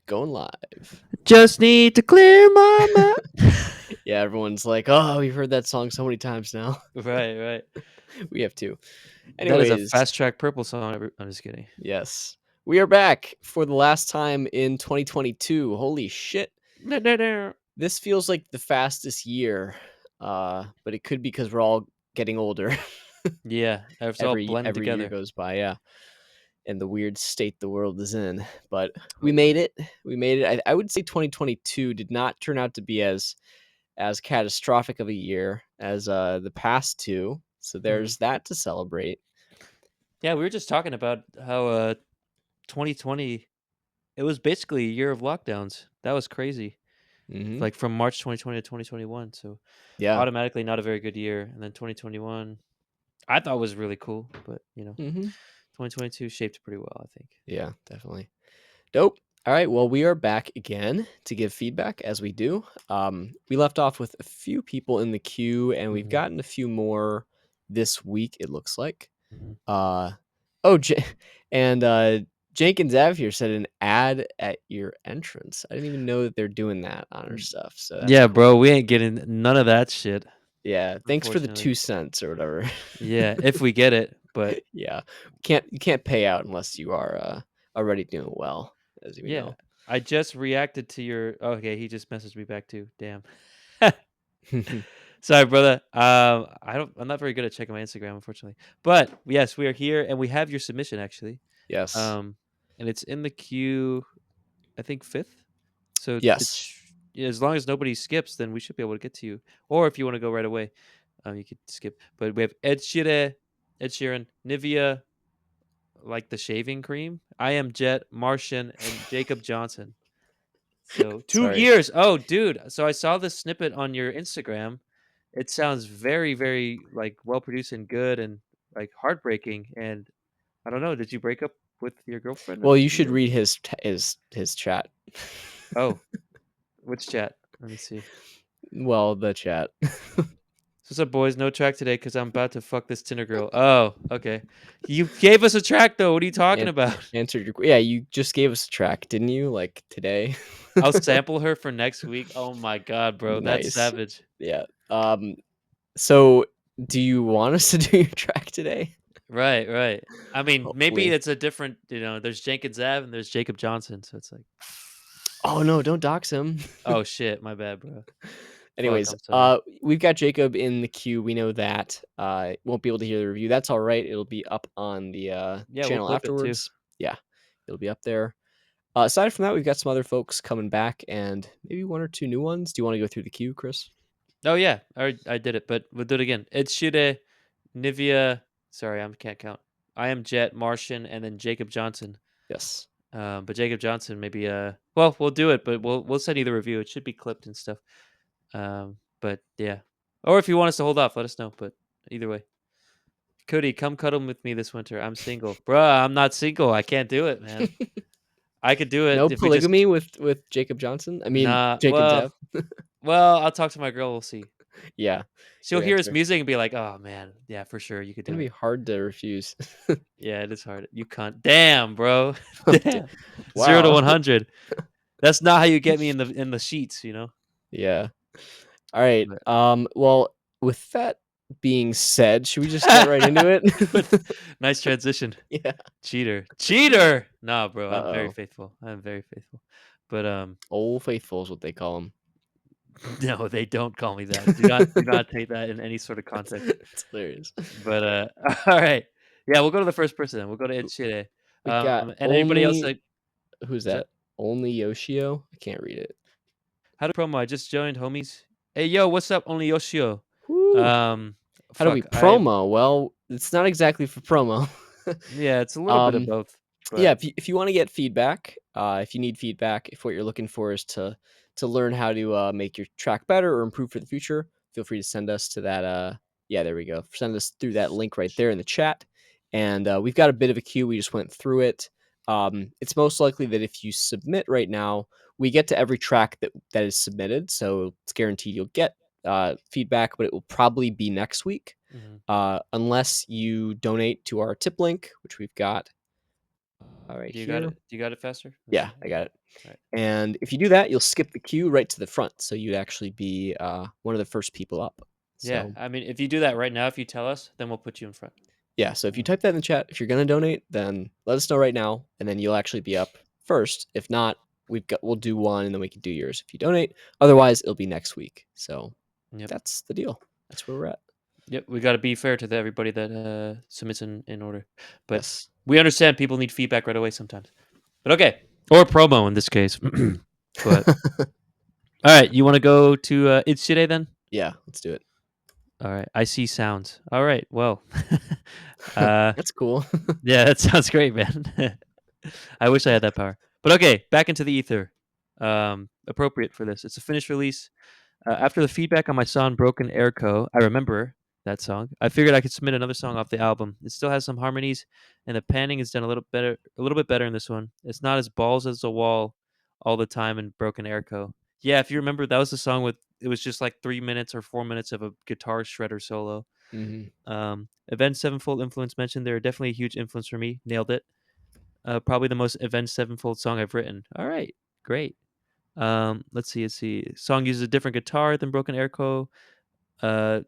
Going live. Just need to clear my mind. Yeah, everyone's like, oh, we've heard that song so many times now. Right. We have too. That is a Anyways, FastTrack Purple song. I'm just kidding. yes. We are back for the last time in 2022. Holy shit. This feels like the fastest year. But it could be because we're all getting older. Yeah, it's all blend every year together. goes by, yeah. And the weird state the world is in. But we Oh, made it. We made it. I would say 2022 did not turn out to be as catastrophic of a year as the past two. So mhm. there's that to celebrate. Yeah, we were just talking about how 2020. It was basically a year of lockdowns. That was crazy. Hmm. Like from March 2020 to 2021. So Yeah. automatically not a very good year. And then 2021, I thought was really cool, but Hmm. 2022 shaped pretty well, I think. Yeah, definitely. Dope. All right. Well, we are back again to give feedback as we do. We left off with a few people in the queue, and we've Hmm. gotten a few more this week. It looks like. Hmm. Uh, oh, and Jenkins Av here said an ad at your entrance. I didn't even know that they're doing that on our stuff. So that's Yeah, cool. bro, we ain't getting none of that shit, Yeah, thanks for the unfortunately. 2 cents or whatever. Yeah, if we get it, but Yeah. You can't pay out unless you are, already doing well, as we yeah, know. I just reacted to your okay, he just messaged me back too. Damn. Sorry, brother. I'm not very good at checking my Instagram, unfortunately. But yes, we are here and we have your submission actually. Yes. Um, and it's in the queue, I think fifth. So Yes. yeah, as long as nobody skips, then we should be able to get to you. Or if you want to go right away, you could skip. But we have Ed Sheeran, Nivea, like the shaving cream. I am Jet, Martian, and Jacob Johnson. So 2 Sorry. years. Oh, dude. So I saw this snippet on your Instagram. It sounds very, very like well produced and good and like heartbreaking. And I don't know. Did you break up with your girlfriend a Well, you few should years? read his chat. Oh, which chat? Let me see. Well, the chat. So what's up, boys? No track today because I'm about to fuck this Tinder girl. Oh, okay. You gave us a track though. What are you talking An about? answered your yeah, you just gave us a track, didn't you, like, today? I'll sample her for next week. Oh my god, bro. That's Nice. savage. Yeah. So do you want us to do your track today? Right. I mean, maybe Hopefully. it's a different, there's Jenkins Ave and there's Jacob Johnson, so it's like, Oh, no, don't dox him. oh shit, my bad, bro. Fuck, Anyways, I'm sorry. we've got Jacob in the queue. We know that. Won't be able to hear the review. That's all right. It'll be up on the Yeah, we'll channel clip it too. afterwards. Yeah, it'll be up there. Aside from that, we've got some other folks coming back and maybe one or two new ones. Do you want to go through the queue, Chris? Oh yeah, I did it, but we'll do it again. It's Shide, Nivea. Sorry, I can't count. I am Jet, Martian, and then Jacob Johnson. Yes. But Jacob Johnson, maybe. Well, we'll do it, but we'll send you the review. It should be clipped and stuff. But yeah, or if you want us to hold off, let us know. But either way. Cody, come cuddle with me this winter. I'm single. Bruh, I'm not single. I can't do it, man. I could do it No if we just polygamy with Jacob Johnson. I mean nah. Jacob Zev. Well, I'll talk to my girl. We'll see. Yeah, She'll your hear his answer. music and be like, "Oh man, yeah, for sure, you could Gonna do be it." hard to refuse. Yeah, it is hard. You can't. Damn, bro. Damn. 0 to Wow. 100. That's not how you get me in the sheets, you know. Yeah. All right. But Well, with that being said, should we just get right into it? With nice transition. Yeah. Cheater. Nah, bro. I'm very Uh-oh. faithful. I'm very faithful. But Old faithful is what they call him. no, they don't call me that. Do not take that in any sort of context. It's hilarious. But all right, yeah, we'll go to the first person. Then. We'll go to Ed Sheeran. We got And anybody else only like who's what's up? that? Only Yoshio? I can't read it. How to promo? I just joined, homies. Hey, yo, what's up? Only Yoshio. Woo. Um, How do we fuck, promo? Well, it's not exactly for promo. yeah, it's a little bit of um both, yeah, but if you want to get feedback, if you need feedback, if what you're looking for is to learn how to make your track better or improve for the future, feel free to send us to that. Yeah, there we go. Send us through that link right there in the chat. And we've got a bit of a queue. We just went through it. It's most likely that if you submit right now, we get to every track that is submitted, so it's guaranteed you'll get feedback, but it will probably be next week, mhm. unless you donate to our tip link, which we've got right Do you got here. it? Do you got it faster? Let's Yeah, see. I got it. All right. And if you do that, you'll skip the queue right to the front, so you'd actually be, one of the first people up. Yeah, So, I mean, if you do that right now, if you tell us, then we'll put you in front. yeah, so if you Uh, type that in the chat, if you're gonna donate, then let us know right now, and then you'll actually be up first. If not, we'll do one, and then we can do yours if you donate. Otherwise, it'll be next week. So yep. that's the deal. That's where we're at. Yep. We got to be fair to everybody that submits in order, but Yes. we understand people need feedback right away sometimes. But okay, or promo in this case. But all right, you want to go to it's today then? Yeah, let's do it. All right, I see sounds. All right, well, uh, That's cool. yeah, that sounds great, man. I wish I had that power. But okay, back into the ether. Appropriate for this. It's a finished release. After the feedback on my song "Broken Airco," I remember that song. I figured I could submit another song off the album. It still has some harmonies, and the panning is done a little bit better in this one. It's not as balls as a wall all the time in "Broken Airco." Yeah, if you remember, that was the song with it was just like 3 minutes or 4 minutes of a guitar shredder solo. Mhm. Avenged Sevenfold influence mentioned. They're definitely a huge influence for me. Nailed it. Probably the most Avenged Sevenfold song I've written. All right, great. Let's see. Let's see. Song uses a different guitar than Broken Airco.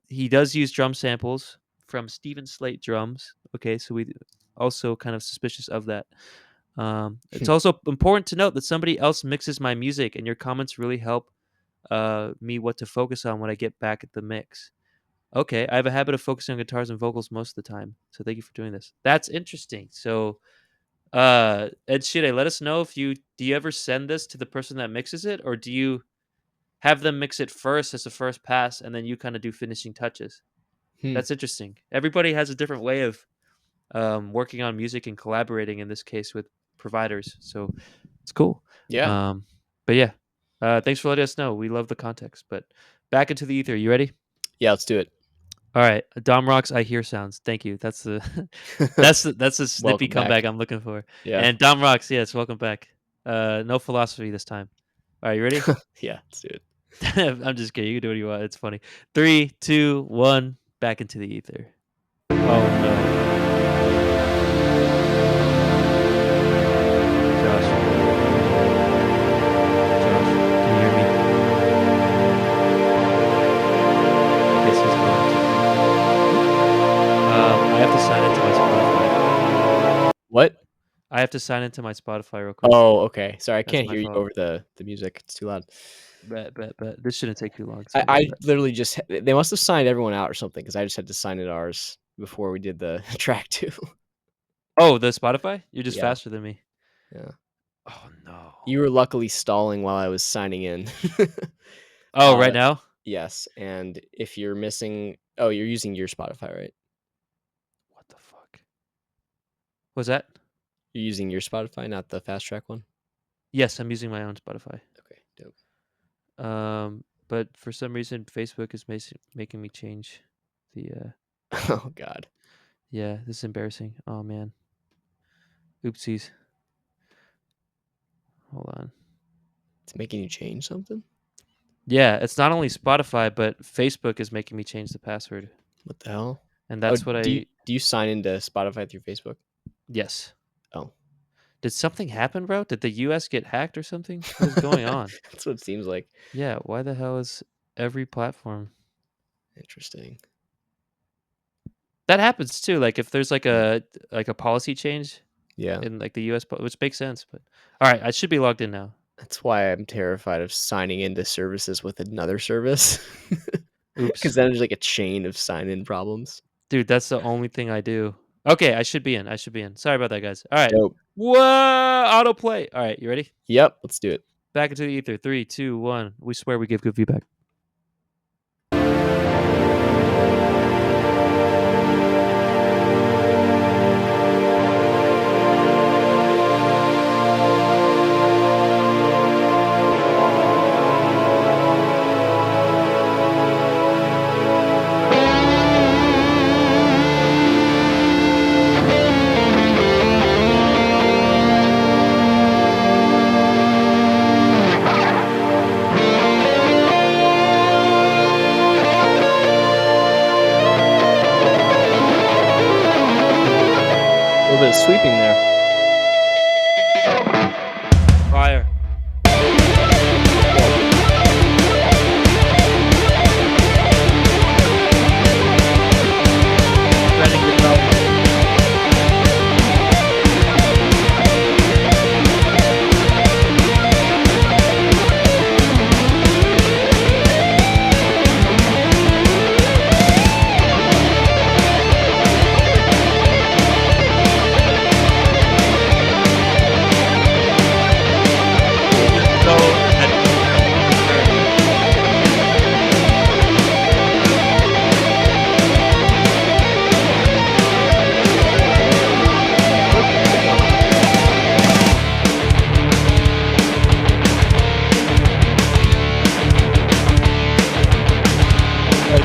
He does use drum samples from Steven Slate drums. Okay, so we also kind of suspicious of that. It's also important to note that somebody else mixes my music, and your comments really help me what to focus on when I get back at the mix. Okay, I have a habit of focusing on guitars and vocals most of the time, so thank you for doing this. That's interesting. So, Ed Shide, let us know if you do you ever send this to the person that mixes it, or do you have them mix it first as a first pass, and then you kind of do finishing touches? Hmm. That's interesting. Everybody has a different way of working on music and collaborating. In this case, with providers, so it's cool. Yeah. Um, but yeah, thanks for letting us know. We love the context. But back into the ether. You ready? Yeah, let's do it. All right, Dom rocks. I hear sounds. Thank you. That's the that's the snippy Welcome back. comeback I'm looking for. Yeah. And Dom rocks. Yes, welcome back. No philosophy this time. All right, you ready? Yeah, let's do it. I'm just kidding. You can do what you want. It's funny. Three, two, one. Back into the ether. Oh no, Josh. Josh, can you hear me? I guess he's going to the ether. I have to sign into my Spotify. What? I have to sign into my Spotify real quick. Oh, okay. Sorry, I That's can't my hear you fault. over the music. It's too loud. Bet. This shouldn't take too long. I Sorry about I that. literally just they must have signed everyone out or something because I just had to sign in ours before we did the track too. Oh, the Spotify? You're just Yeah, faster than me. yeah. Oh no. You were luckily stalling while I was signing in. Oh, Uh, right now? yes, and if you're missing you're using your Spotify, right? What the fuck? Was that? You're using your Spotify, not the FastTrack one? Yes, I'm using my own Spotify. Okay, dope. But for some reason, Facebook is making me change the. Oh god. Yeah, this is embarrassing. Oh man. Oopsies. Hold on. It's making you change something? Yeah, it's not only Spotify, but Facebook is making me change the password, What the hell? and Oh, that's what do you I. do you sign into Spotify through Facebook? Yes. Oh. Did something happen, bro? Did the U.S. get hacked or something? What is going on? That's what it seems like. Yeah. Why the hell is every platform? Interesting. That happens too. Like if there's Mm. like a policy change Yeah. in like the U.S., which makes sense. But all right, I should be logged in now. That's why I'm terrified of signing into services with another service. Because Oops, then there's like a chain of sign-in problems. dude, that's the only thing I do. Okay, I should be in. I should be in. Sorry about that, guys. All right. Dope. Whoa, autoplay. All right, you ready? Yep, let's do it. Back into the ether. Three, two, one. We swear we give good feedback.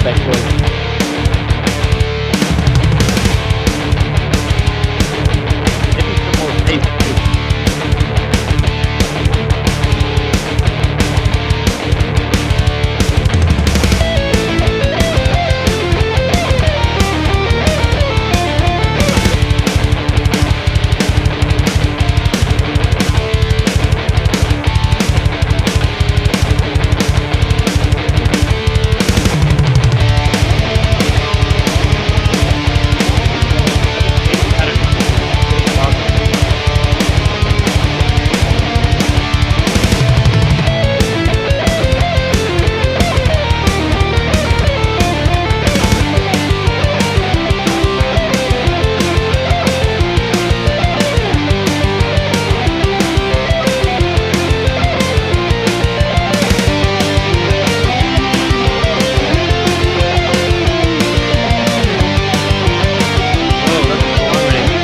that going. Maybe some more bass too. Bass pattern is awesome. Whoa, that's a long range.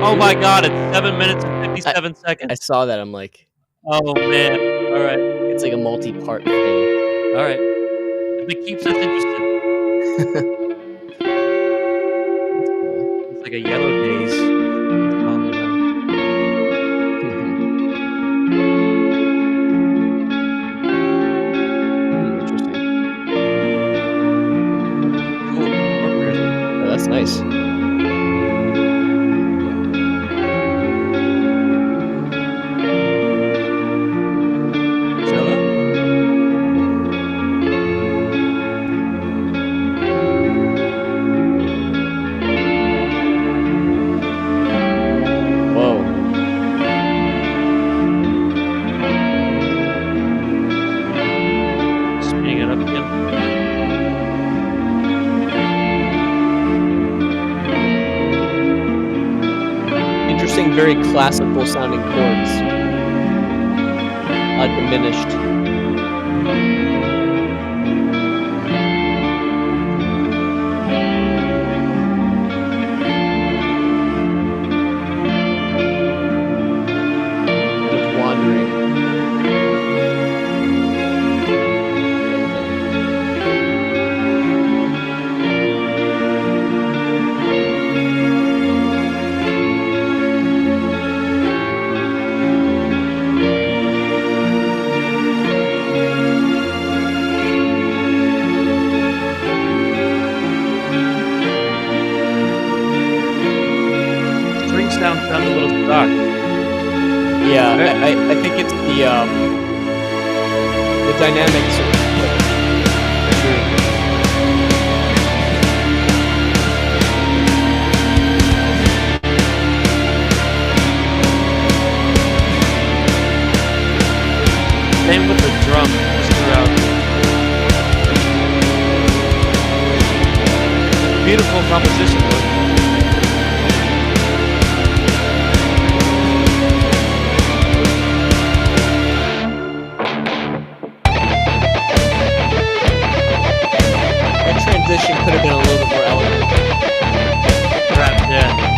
Oh my R2? god, it's 7 minutes and I 57 I seconds. saw that, I'm like, Oh, man. Alright. it's like a multi-part thing. Alright. If it keeps us interested. That's cool. It's like a Yellow Days song, you know? Interesting. Cool. Chord progression. Oh, that's nice. Cello? Whoa. Speeding it up again. Interesting, very classical sounding chords, diminished. Kind of wandering. String sounds a little stock. Yeah, Very I think it's the dynamics are doing. same with the drum just throughout. Beautiful composition, though. That transition could have been a little bit more elegant. Perhaps, yeah.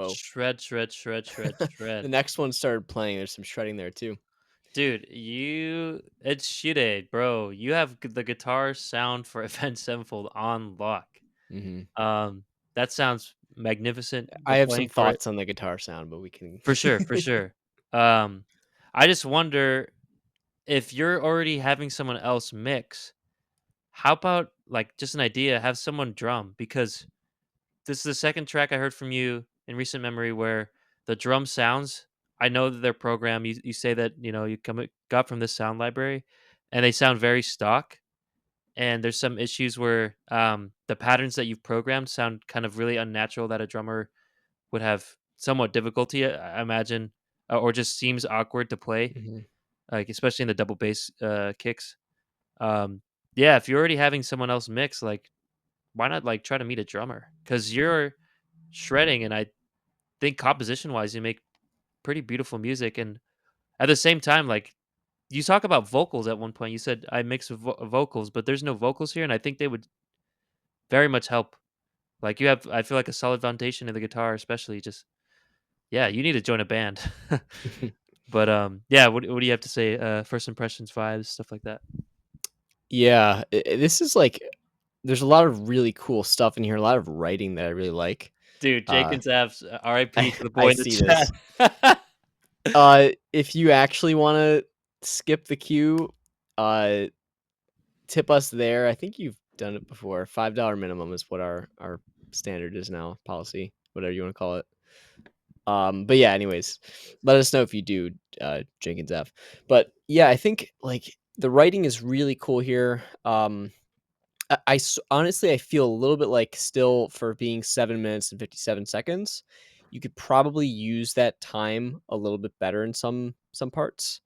whoa. Shred, shred, shred, shred, The shred. next one started playing. There's some shredding there too. Dude, it's shit, bro. You have the guitar sound for Avenged Sevenfold on lock. Hmm. Um, that sounds magnificent. I The have some playing for it, thoughts on the guitar sound, but we can. for sure, for sure. Um, I just wonder if you're already having someone else mix. How about like just an idea? Have someone drum because this is the second track I heard from you in recent memory where the drum sounds. I know that they're programmed. You say that you got from this sound library, and they sound very stock. And there's some issues where the patterns that you've programmed sound kind of really unnatural that a drummer would have somewhat difficulty, I imagine, or just seems awkward to play, Mhm. like especially in the double bass kicks. Um, yeah, if you're already having someone else mix, like why not like try to meet a drummer? Because you're shredding, and I think composition wise, you make pretty beautiful music. And at the same time, like you talk about vocals at one point, you said I mix with vocals, but there's no vocals here, and I think they would very much help. Like you have, I feel like a solid foundation in the guitar, especially just yeah, you need to join a band. But yeah, what do you have to say? First impressions, vibes, stuff like that. Yeah, this is like there's a lot of really cool stuff in here. A lot of writing that I really like. Dude, Uh, Jenkins Avs, RIP to the I boy in the see this. chat. If you actually want to skip the queue, uh, tip us there. I think you've done it before. $5 minimum is what our standard is now, policy, whatever you want to call it. But yeah, anyways, let us know if you do, Jenkins F. But yeah, I think like the writing is really cool here. Honestly, I feel a little bit like still for being 7 minutes and 57 seconds, you could probably use that time a little bit better in some parts,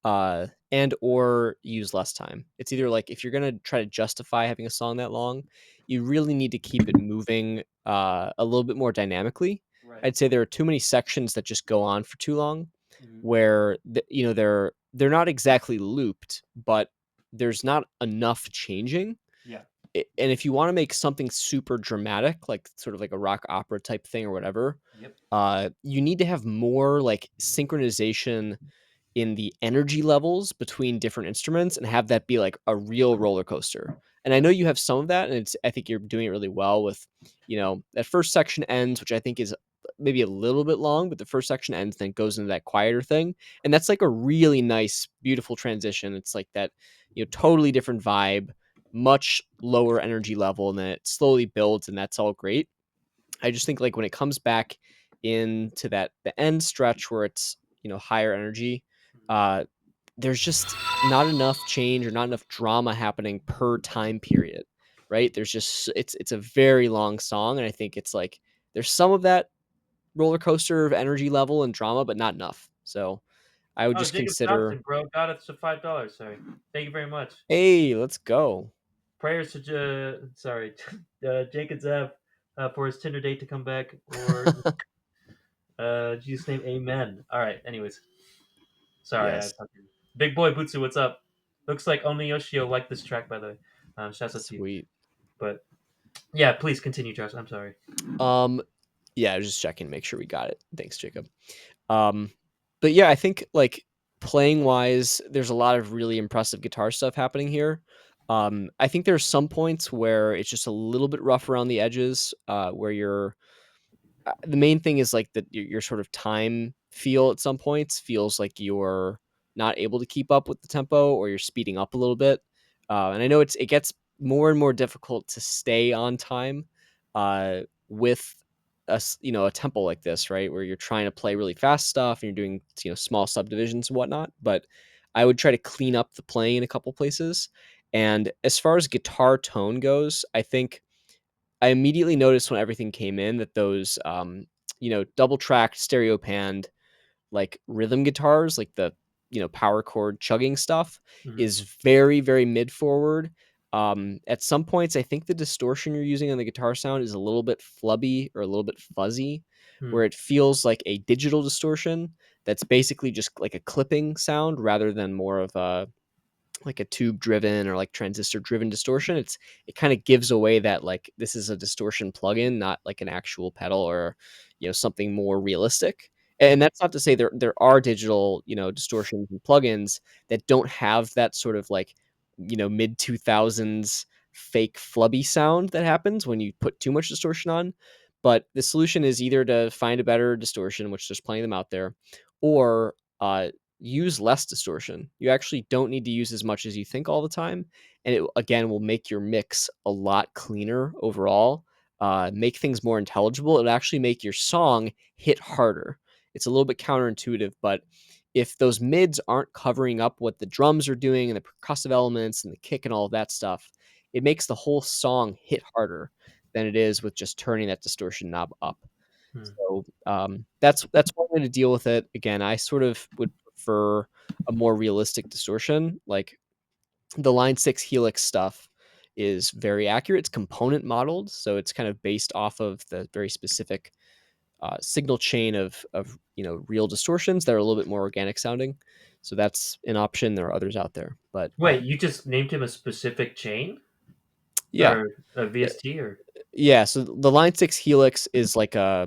and or use less time. It's either like if you're gonna try to justify having a song that long, you really need to keep it moving a little bit more dynamically. Right. I'd say there are too many sections that just go on for too long, Mhm. where they're not exactly looped, but there's not enough changing. Yeah. And if you want to make something super dramatic, like sort of like a rock opera type thing or whatever, Yep. you need to have more like synchronization in the energy levels between different instruments and have that be like a real roller coaster. And I know you have some of that, and I think you're doing it really well with, that first section ends, which I think is maybe a little bit long, but the first section ends, then goes into that quieter thing. And that's like a really nice, beautiful transition. It's like that, totally different vibe, much lower energy level, and then it slowly builds, and that's all great. I just think like when it comes back into the end stretch where it's higher energy, Mhm. uh, there's just not enough change or not enough drama happening per time period, right? There's just it's a very long song, and I think it's like there's some of that roller coaster of energy level and drama, but not enough. So I would Oh, just Jacob consider, Thompson, bro, got us to $5. Sorry, thank you very much. hey, let's go. Prayers to sorry, Jenkins Av, for his Tinder date to come back, or Jesus name, Amen. All right. Anyways, sorry, I Yes, fucking big boy Butsu. What's up? Looks like only Yoshio liked this track, by the way. Shouts out to you. sweet. But yeah, please continue, Josh. I'm sorry. Um, yeah, I was just checking to make sure we got it. Thanks, Jacob. Um, but yeah, I think like playing wise, there's a lot of really impressive guitar stuff happening here. I think there's some points where it's just a little bit rough around the edges, where you're the main thing is like that your sort of time feel at some points feels like you're not able to keep up with the tempo or you're speeding up a little bit. And I know it gets more and more difficult to stay on time with a tempo like this, right? Where you're trying to play really fast stuff and you're doing small subdivisions and whatnot. But I would try to clean up the playing in a couple places. And as far as guitar tone goes, I think I immediately noticed when everything came in that those, double tracked stereo panned like rhythm guitars, like the, power chord chugging stuff Mm-hmm. is very, very mid forward. At some points, I think the distortion you're using on the guitar sound is a little bit flubby or a little bit fuzzy, Hmm. where it feels like a digital distortion that's basically just like a clipping sound rather than more of a like a tube driven or like transistor driven distortion, it kind of gives away that like this is a distortion plugin, not like an actual pedal or something more realistic. And that's not to say there are digital distortions and plugins that don't have that sort of like mid 2000s fake flubby sound that happens when you put too much distortion on. But the solution is either to find a better distortion, which there's plenty of them out there, or use less distortion. You actually don't need to use as much as you think all the time, and it again will make your mix a lot cleaner overall. Make things more intelligible. It'll actually make your song hit harder. It's a little bit counterintuitive, but if those mids aren't covering up what the drums are doing and the percussive elements and the kick and all of that stuff, it makes the whole song hit harder than it is with just turning that distortion knob up. Hmm. So that's one way to deal with it. Again, I sort of would prefer a more realistic distortion. Like the Line 6 Helix stuff is very accurate. It's component modeled, so it's kind of based off of the very specific signal chain of real distortions that are a little bit more organic sounding. So that's an option. There are others out there, but Wait, you just named him a specific chain yeah, or a VST or? yeah. So the Line 6 Helix is like a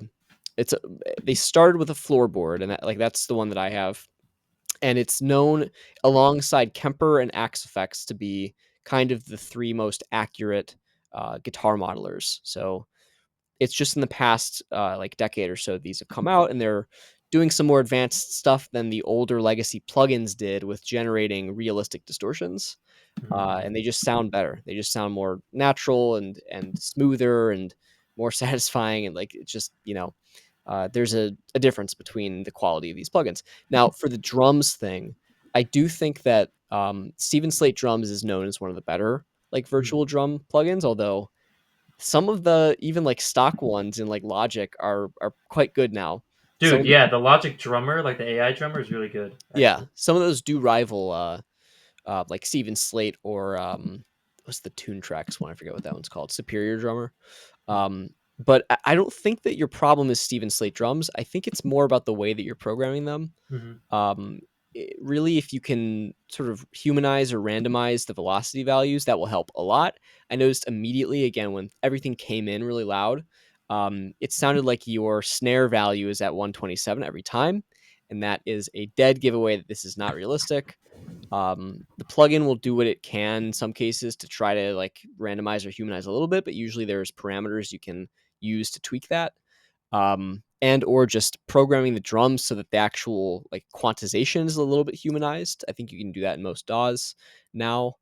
it's a, they started with a floorboard, and that's the one that I have, and it's known alongside Kemper and Axe Effects to be kind of the three most accurate guitar modelers. So it's just in the past like decade or so these have come out, and they're doing some more advanced stuff than the older legacy plugins did with generating realistic distortions. Mm. And they just sound better. They just sound more natural and smoother and more satisfying. And like it's just there's a difference between the quality of these plugins. Now for the drums thing, I do think that Steven Slate Drums is known as one of the better like Mm. virtual drum plugins, although some of the even like stock ones in like Logic are quite good now. Some Dude, of the, yeah, the Logic drummer, like the AI drummer, is really good, yeah, actually. some of those do rival like Steven Slate or what's the Tune Tracks one? I forget what that one's called. Superior Drummer. Um, but I don't think that your problem is Steven Slate drums. I think it's more about the way that you're programming them. Mm-hmm. Um, Really, if you can sort of humanize or randomize the velocity values, that will help a lot. I noticed immediately, again, when everything came in really loud, it sounded like your snare value is at 127 every time. And that is a dead giveaway that this is not realistic. The plugin will do what it can in some cases to try to like randomize or humanize a little bit, but usually there's parameters you can use to tweak that. And or just programming the drums so that the actual like quantization is a little bit humanized. I think you can do that in most DAWs now.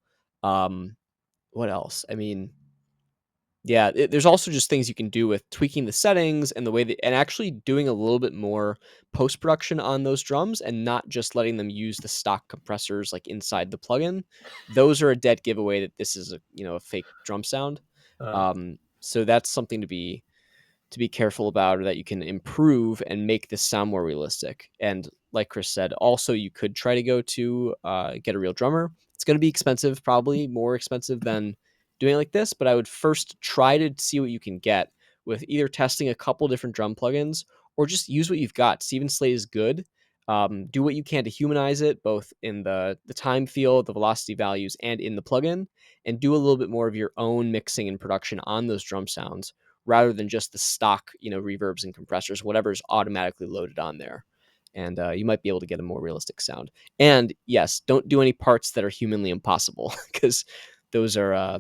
Um, what else? I mean, yeah, there's also just things you can do with tweaking the settings and the way that, and actually doing a little bit more post production on those drums and not just letting them use the stock compressors like inside the plugin. Those are a dead giveaway that this is a fake drum sound. Uh, So that's something to be careful about, or that you can improve and make this sound more realistic. And like Chris said, also you could try to go to get a real drummer. It's going to be expensive, probably more expensive than doing it like this, but I would first try to see what you can get with either testing a couple different drum plugins or just use what you've got. Steven Slate is good. Do what you can to humanize it, both in the time field, the velocity values, and in the plugin, and do a little bit more of your own mixing and production on those drum sounds rather than just the stock, reverbs and compressors, whatever's automatically loaded on there. And you might be able to get a more realistic sound. And yes, don't do any parts that are humanly impossible because those are uh,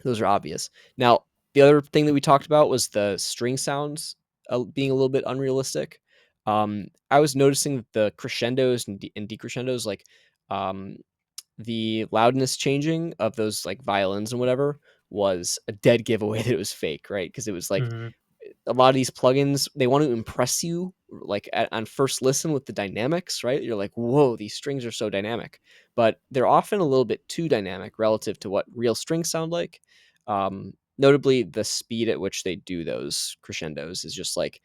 those are obvious. Now, the other thing that we talked about was the string sounds being a little bit unrealistic. I was noticing that the crescendos and decrescendos, like um, the loudness changing of those like violins and whatever, was a dead giveaway that it was fake, right? Because it was like mhm. a lot of these plugins, they want to impress you like on first listen with the dynamics, right? You're like, whoa, these strings are so dynamic, but they're often a little bit too dynamic relative to what real strings sound like. Notably, the speed at which they do those crescendos is just like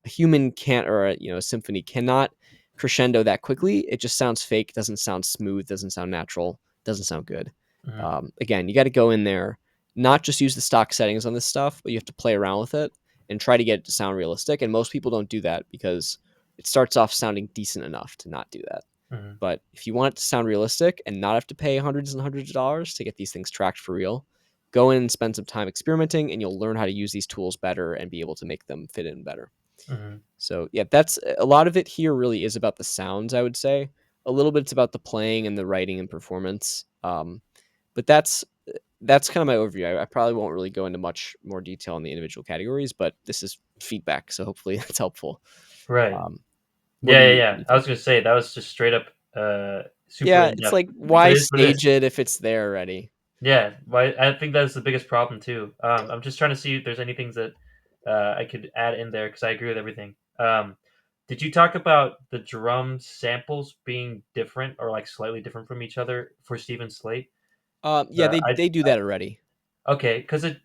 a human can't, or a symphony cannot crescendo that quickly. It just sounds fake, doesn't sound smooth, doesn't sound natural, doesn't sound good. Mhm. Again, you got to go in there, not just use the stock settings on this stuff, but you have to play around with it and try to get it to sound realistic. And most people don't do that because it starts off sounding decent enough to not do that. Mhm. But if you want it to sound realistic and not have to pay hundreds and hundreds of dollars to get these things tracked for real, go in and spend some time experimenting, and you'll learn how to use these tools better and be able to make them fit in better. Mhm. So yeah, that's a lot of it here really is about the sounds, I would say. A little bit it's about the playing and the writing and performance. But that's kind of my overview. I probably won't really go into much more detail on the individual categories, but this is feedback, so hopefully that's helpful. Right. Um, what Yeah, do yeah, you what yeah. do you I think? was gonna say that was just straight up, super Yeah, in it's depth. like why But it is. stage it if it's there already? Yeah, why I think that's the biggest problem too. I'm just trying to see if there's any things that I could add in there because I agree with everything. Did you talk about the drum samples being different or like slightly different from each other for Steven Slate? Yeah, I they do that already. Okay, because it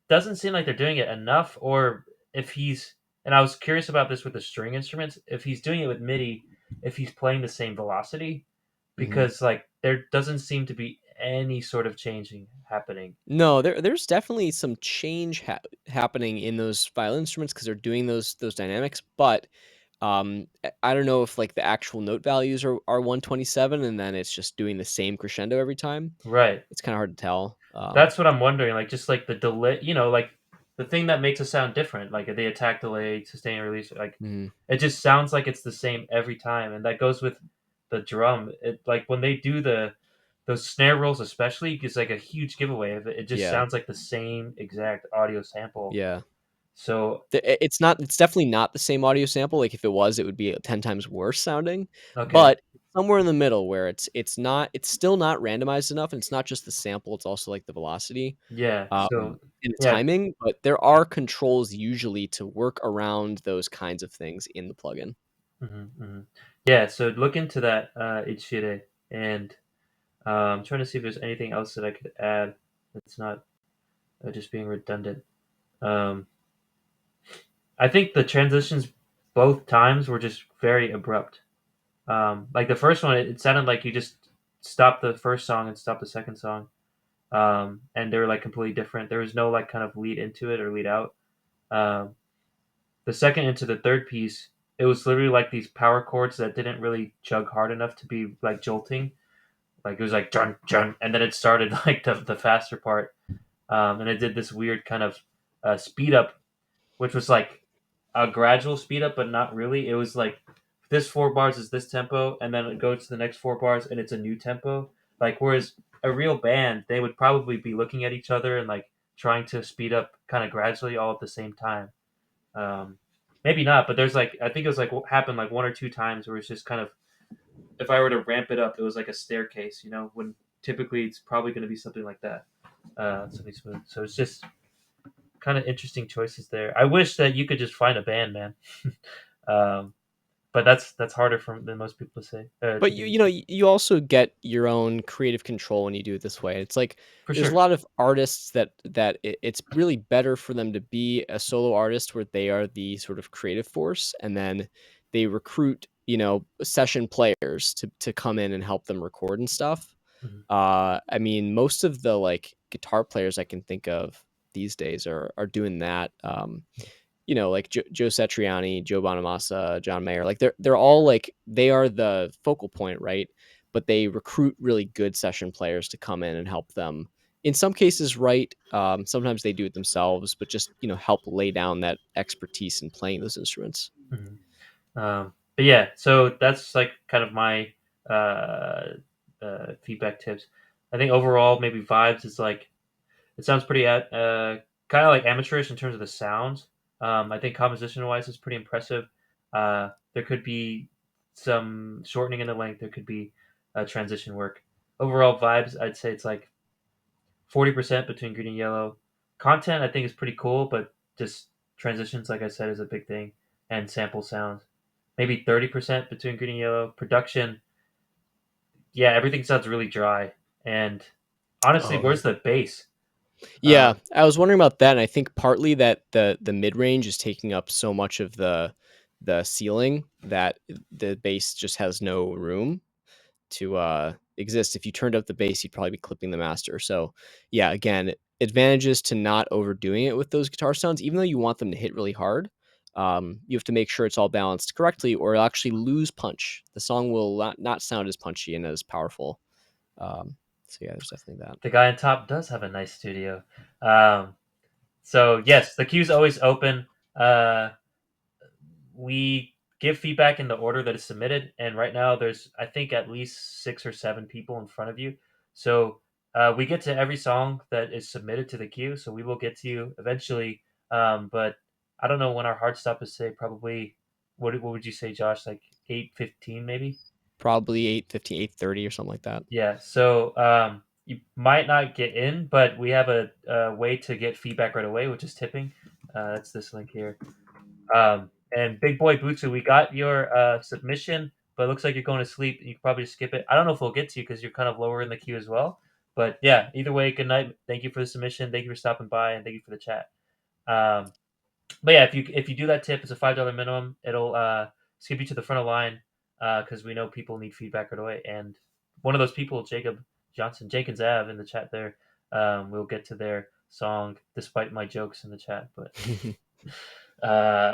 doesn't seem like they're doing it enough, or if he's and I was curious about this with the string instruments, if he's doing it with MIDI, if he's playing the same velocity, Mhm. because like there doesn't seem to be any sort of changing happening. No, there's definitely some change happening in those violin instruments because 'cause they're doing those dynamics, but, I don't know if, like, the actual note values are 127 and then it's just doing the same crescendo every time. Right. It's kinda hard to tell. That's what I'm wondering, like, just, like, the delay like, the thing that makes a sound different, like, the attack, delay, sustain, release, like, Mhm. it just sounds like it's the same every time, and that goes with the drum. It like, when they do those snare rolls especially, it's, like, a huge giveaway of it. It just Yeah, sounds like the same exact audio sample. yeah. So It's definitely not the same audio sample, like, if it was, it would be 10 times worse sounding, okay. but somewhere in the middle where it's still not randomized enough, and it's not just the sample, it's also, like, the velocity, Yeah, um, so and the yeah. timing, but there are controls usually to work around those kinds of things in the plugin. Mhm, mhm. Yeah, so look into that, Ichire, and, trying to see if there's anything else that I could add that's not, just being redundant. Um, I think the transitions both times were just very abrupt. Like the first one, it sounded like you just stopped the first song and stopped the second song, and they were like completely different. There was no like kind of lead into it or lead out. Um, the second into the third piece, it was literally like these power chords that didn't really chug hard enough to be like jolting. Like it was like jun jun, and then it started like the faster part, and it did this weird kind of speed up which was like a gradual speed up, but not really. It was like this 4 bars is this tempo, and then it goes to the next 4 bars, and it's a new tempo. Like whereas a real band, they would probably be looking at each other and like trying to speed up kind of gradually all at the same time. Um, Maybe not, but there's like I think it was like what happened like 1 or 2 times where it's just kind of if I were to ramp it up, it was like a staircase, when typically it's probably going to be something like that, something smooth. So it's just kind of interesting choices there. I wish that you could just find a band, man. um, but that's harder for than most people to say But to do. you also get your own creative control when you do it this way. It's like For there's a sure. lot of artists that it's really better for them to be a solo artist where they are the sort of creative force, and then they recruit, session players to come in and help them record and stuff. Mhm. I mean, most of the like guitar players I can think of these days are doing that. Like Joe Satriani, Joe Bonamassa, John Mayer, like they're all like they are the focal point, right? But they recruit really good session players to come in and help them. In some cases, write. Sometimes they do it themselves, but just help lay down that expertise in playing those instruments. Mhm. But yeah, so that's like kind of my uh, feedback tips. I think overall, maybe vibes is like it sounds pretty kind of like amateurish in terms of the sounds. I think composition wise is pretty impressive. There could be some shortening in the length. There could be transition work. Overall vibes, I'd say it's like 40% between green and yellow. Content, I think, is pretty cool, but just transitions, like I said, is a big thing, and sample sounds. Maybe 30% between green and yellow. Production, yeah, everything sounds really dry. And honestly, Oh, where's the bass? yeah, Um, I was wondering about that, and I think partly that the mid range is taking up so much of the ceiling that the bass just has no room to exist. If you turned up the bass, you'd probably be clipping the master. So yeah, again, advantages to not overdoing it with those guitar sounds, even though you want them to hit really hard. You have to make sure it's all balanced correctly, or it'll actually lose punch. The song will not sound as punchy and as powerful. Um, so yeah, there's definitely that. The guy on top does have a nice studio. Um, so yes, the queue's always open. Uh, we give feedback in the order that is submitted, and right now there's I think at least 6 or 7 people in front of you. So we get to every song that is submitted to the queue. So we will get to you eventually. But I don't know when our hard stop is. Say probably. What would you say, Josh? Like 8:15, maybe. Probably 8:15, 8:30 or something like that. Yeah. So you might not get in, but we have a way to get feedback right away, which is tipping. That's this link here. And Big Boy Butsu, we got your submission, but it looks like you're going to sleep. You can probably just skip it. I don't know if we'll get to you because you're kind of lower in the queue as well. But yeah, either way, good night. Thank you for the submission. Thank you for stopping by, and thank you for the chat. Um, but yeah, if you do that tip, it's a $5 minimum. It'll skip you to the front of line because we know people need feedback right away. And one of those people, Jacob Johnson, Jenkins Ave in the chat there, we'll get to their song despite my jokes in the chat. But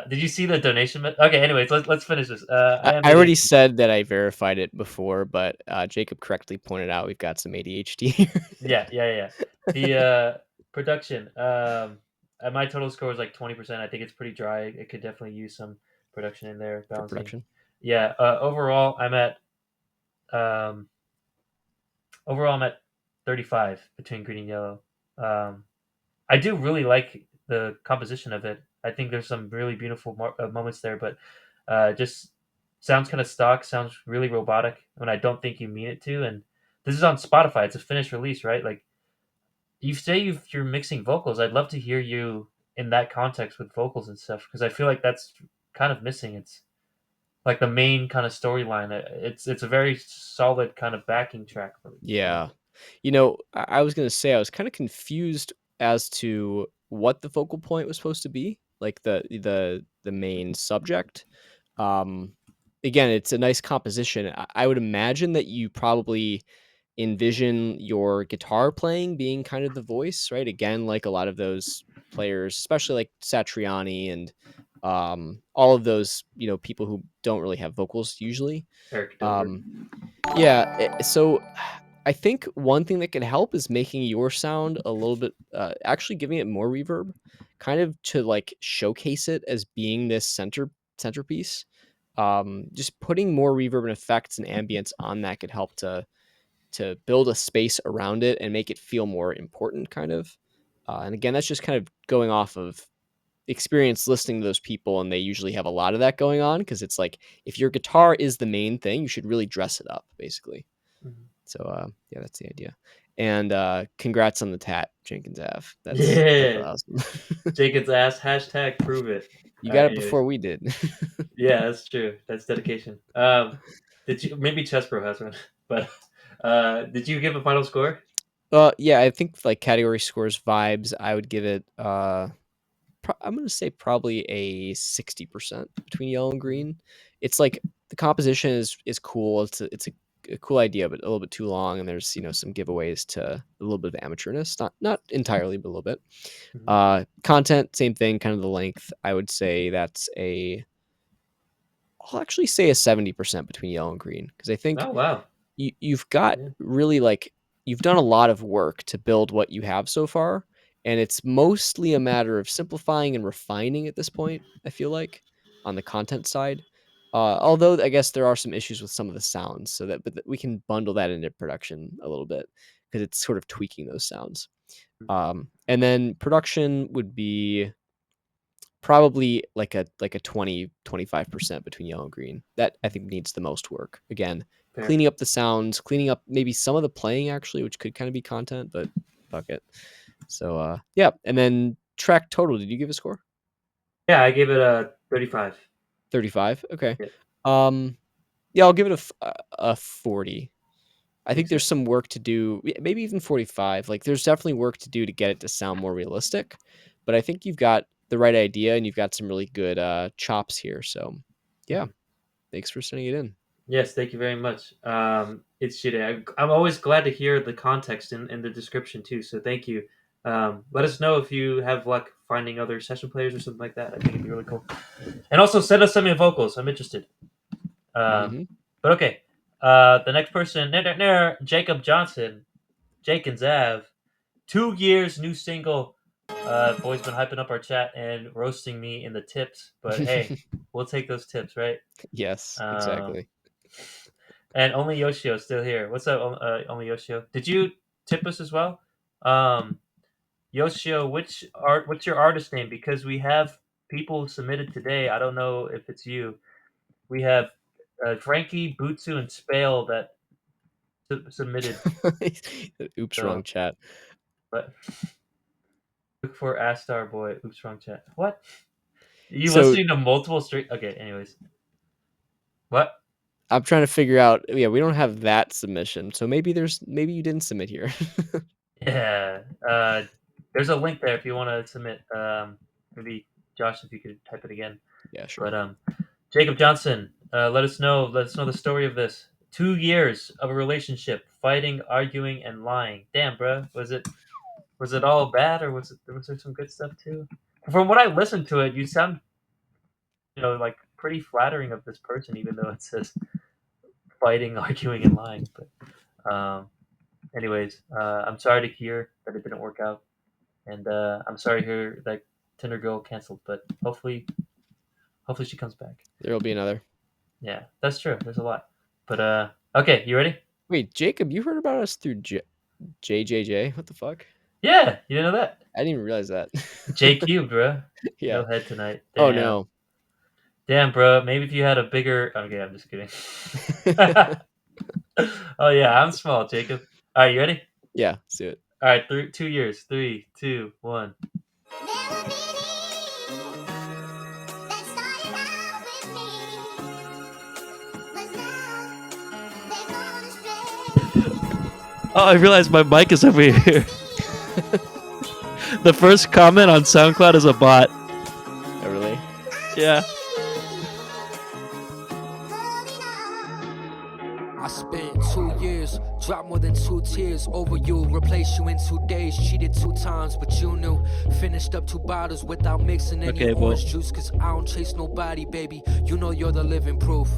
did you see the donation? Okay, anyways, let's finish this. I am I getting already said that I verified it before, but Jacob correctly pointed out we've got some ADHD here yeah, yeah, yeah. Yeah. The production. My total score is like 20%. I think it's pretty dry. It could definitely use some production in there, for balancing. production. Yeah. Um, overall I'm at 35 between green and yellow. Um, I do really like the composition of it. I think there's some really beautiful moments there, but just sounds kind of stock, sounds really robotic when I don't think you mean it to. And this is on Spotify. It's a finished release, right? Like you say you're mixing vocals. I'd love to hear you in that context with vocals and stuff because I feel like that's kind of missing. It's like the main kind of storyline. It's a very solid kind of backing track for me. Yeah. You know, I was gonna say I was kind of confused as to what the focal point was supposed to be, like the main subject. Um, Again, it's a nice composition. I would imagine that you probably envision your guitar playing being kind of the voice, right? Again, like a lot of those players, especially like Satriani and all of those, people who don't really have vocals usually. Eric Dover. Um, yeah, so I think one thing that can help is making your sound a little bit, actually giving it more reverb, kind of to like showcase it as being this centerpiece. Just putting more reverb and effects and ambience on that could help to build a space around it and make it feel more important, kind of. And again, that's just kind of going off of experience listening to those people, and they usually have a lot of that going on because it's like if your guitar is the main thing, you should really dress it up, basically. Mhm. So yeah, that's the idea. And congrats on the tat, Jenkins Ave. That's Yeah, awesome. Jenkins ass hashtag prove it. You got it Anyways, before we did. yeah, that's true. That's dedication. Did you maybe Chesbro has one, but did you give a final score? Yeah, I think like category scores vibes, I would give it I'm gonna say probably a 60% between yellow and Mhm, green. It's like the composition is cool. It's a cool idea, but a little bit too long, and there's some giveaways to a little bit of amateurness, not entirely, but a little bit. mhm. Content, same thing, kind of the length. I would say I'll actually say a 70% between yellow and green because I think Oh wow. you've got Yeah. really like you've done a lot of work to build what you have so far, and it's mostly a matter of simplifying and refining at this point, I feel like, on the content side. Although I guess there are some issues with some of the sounds, but we can bundle that into production a little bit because it's sort of tweaking those sounds. And then production would be probably like a 20-25% between yellow and green. That I think needs the most work. Again, Fair. cleaning up the sounds, cleaning up maybe some of the playing actually, which could kind of be content, but fuck it. So yeah, and then track total, did you give a score? Yeah, I gave it a 35. 35. Okay. Yeah, Um yeah, I'll give it a 40. I think makes there's sense. some work to do, maybe even 45. Like there's definitely work to do to get it to sound more realistic, but I think you've got the right idea and you've got some really good chops here. So, yeah, Mhm. thanks for sending it in. Yes, thank you very much. It's shitty. I'm always glad to hear the context in the description too. So thank you. Let us know if you have luck finding other session players or something like that. I think it'd be really cool. And also send us some of your vocals. I'm interested. Um, Hmm. but okay. The next person, Jacob Johnson, Jake and Zav. 2 years, new single. Boy's been hyping up our chat and roasting me in the tips, but hey, we'll take those tips, right? Yes, Um, exactly. and only Yoshio still here. What's up, only Yoshio? Did you tip us as well? Um, Yoshio, what's your artist name? Because we have people submitted today. I don't know if it's you. We have Frankie, Butsu, and Spale that submitted. Oops, wrong So, chat. but look for Astar Boy. Oops, wrong chat. What? You So listening to multiple street? Okay. Anyways, what? I'm trying to figure out. Yeah, we don't have that submission, so maybe you didn't submit here. Yeah. There's a link there if you want to submit. Maybe Josh, if you could type it again. Yeah, sure. But Jacob Johnson, let us know. Let us know the story of this. 2 years of a relationship, fighting, arguing, and lying. Damn, bro. Was it all bad, or was there some good stuff too? From what I listened to it, you sound like pretty flattering of this person, even though it says fighting, arguing, and lying. But anyways, I'm sorry to hear that it didn't work out, and I'm sorry to hear that Tinder Girl canceled. But hopefully she comes back. There'll be another. Yeah, that's true. There's a lot. But okay, you ready? Wait, Jacob, you heard about us through JJJ? What the fuck? Yeah, you didn't know that. I didn't even realize that. J cubed, bro. Yeah. No head tonight. Oh Damn. no. Damn, bro. Maybe if you had a bigger. Okay, I'm just kidding. Oh yeah, I'm small, Jacob. All right, you ready? Yeah, let's do it. All right, 2 years. Three, two, one. Oh, I realized my mic is over here. The first comment on SoundCloud is a bot. Oh, really? Yeah. I spent 2 years, dropped more than 2 tears over you. Replaced you in 2 days, cheated 2 times, but you knew. Finished up 2 bottles without mixing any Okay, well, orange juice, cause I don't chase nobody, baby. You know you're the living proof.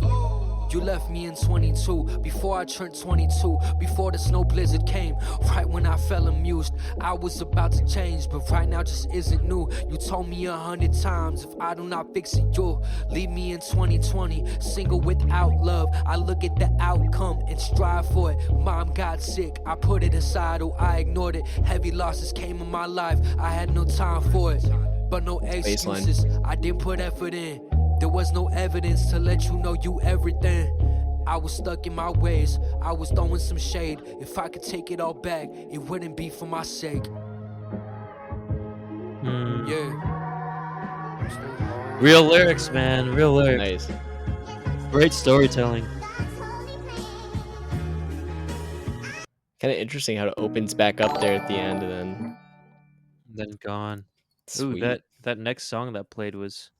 You left me in 22, before I turned 22, before the snow blizzard came, right when I fell amused. I was about to change, but right now just isn't new. You told me 100 times, if I do not fix it, you'll leave me in 2020, single without love. I look at the outcome and strive for it. Mom got sick, I put it aside, oh I ignored it. Heavy losses came in my life, I had no time for it. But no Baseline. excuses, I didn't put effort in. There was no evidence to let you know you everything. I was stuck in my ways, I was throwing some shade. If I could take it all back, it wouldn't be for my sake. Yeah. real lyrics, man. Real lyrics. Nice. Great storytelling. Kind of interesting how it opens back up there at the end and then Then gone. Ooh, sweet. that next song that played was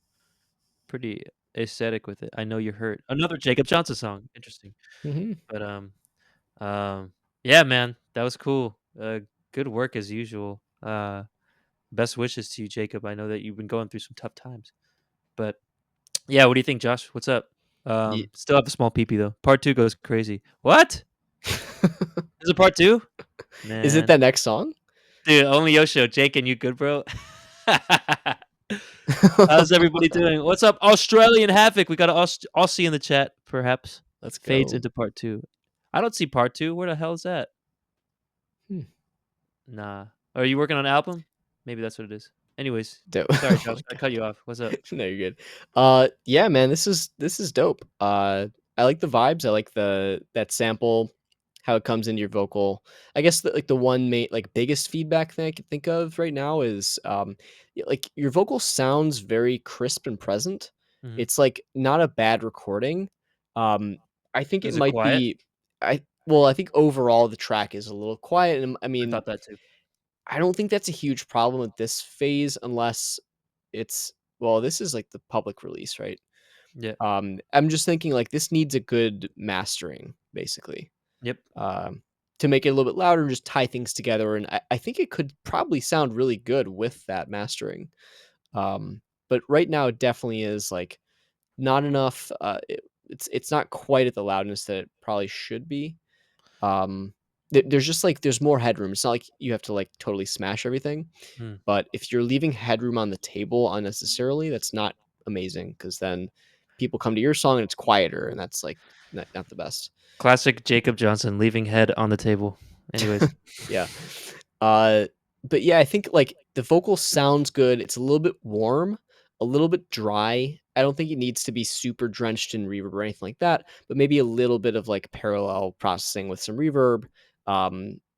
pretty aesthetic with it. I know you're hurt. Another Jacob Johnson song. Interesting. Hmm. But um, yeah, man, that was cool. Good work as usual. Best wishes to you, Jacob. I know that you've been going through some tough times. But yeah, what do you think, Josh? What's up? Yeah. Still have a small peepee though. Part two goes crazy. What? Is it part two? Is it Man, that next song? dude, only Yoshio. Jake, and you good, bro? How's everybody doing? What's up, Australian Havoc? We got an Aussie in the chat, perhaps. Let's Fades go. into part two. I don't see part two. Where the hell is that? Hmm. Nah. Are you working on an album? Maybe that's what it is. Anyways, Dope. sorry, Oh Josh. my I god. cut you off. What's up? No, you're good. Yeah, man, this is dope. I like the vibes. I like that sample, how it comes into your vocal. I guess like the one main like biggest feedback thing I can think of right now is like your vocal sounds very crisp and present. Mhm. It's like not a bad recording. Um, I think it Is it might quiet? be. I think overall the track is a little quiet, and I I mean thought that too. I don't think that's a huge problem with this phase unless it's well, this is like the public release, right? Yeah. I'm just thinking like this needs a good mastering, basically, Yep. um, to make it a little bit louder and just tie things together. And I think it could probably sound really good with that mastering. But right now it definitely is like not enough. It's not quite at the loudness that it probably should be. Um, there's just like there's more headroom. It's not like you have to like totally smash everything, Hmm. but if you're leaving headroom on the table unnecessarily, that's not amazing because then people come to your song and it's quieter, and that's like not the best. Classic Jacob Johnson, leaving head on the table. Anyways, Yeah. Uh, but yeah, I think like the vocal sounds good. It's a little bit warm, a little bit dry. I don't think it needs to be super drenched in reverb or anything like that, but maybe a little bit of like parallel processing with some reverb,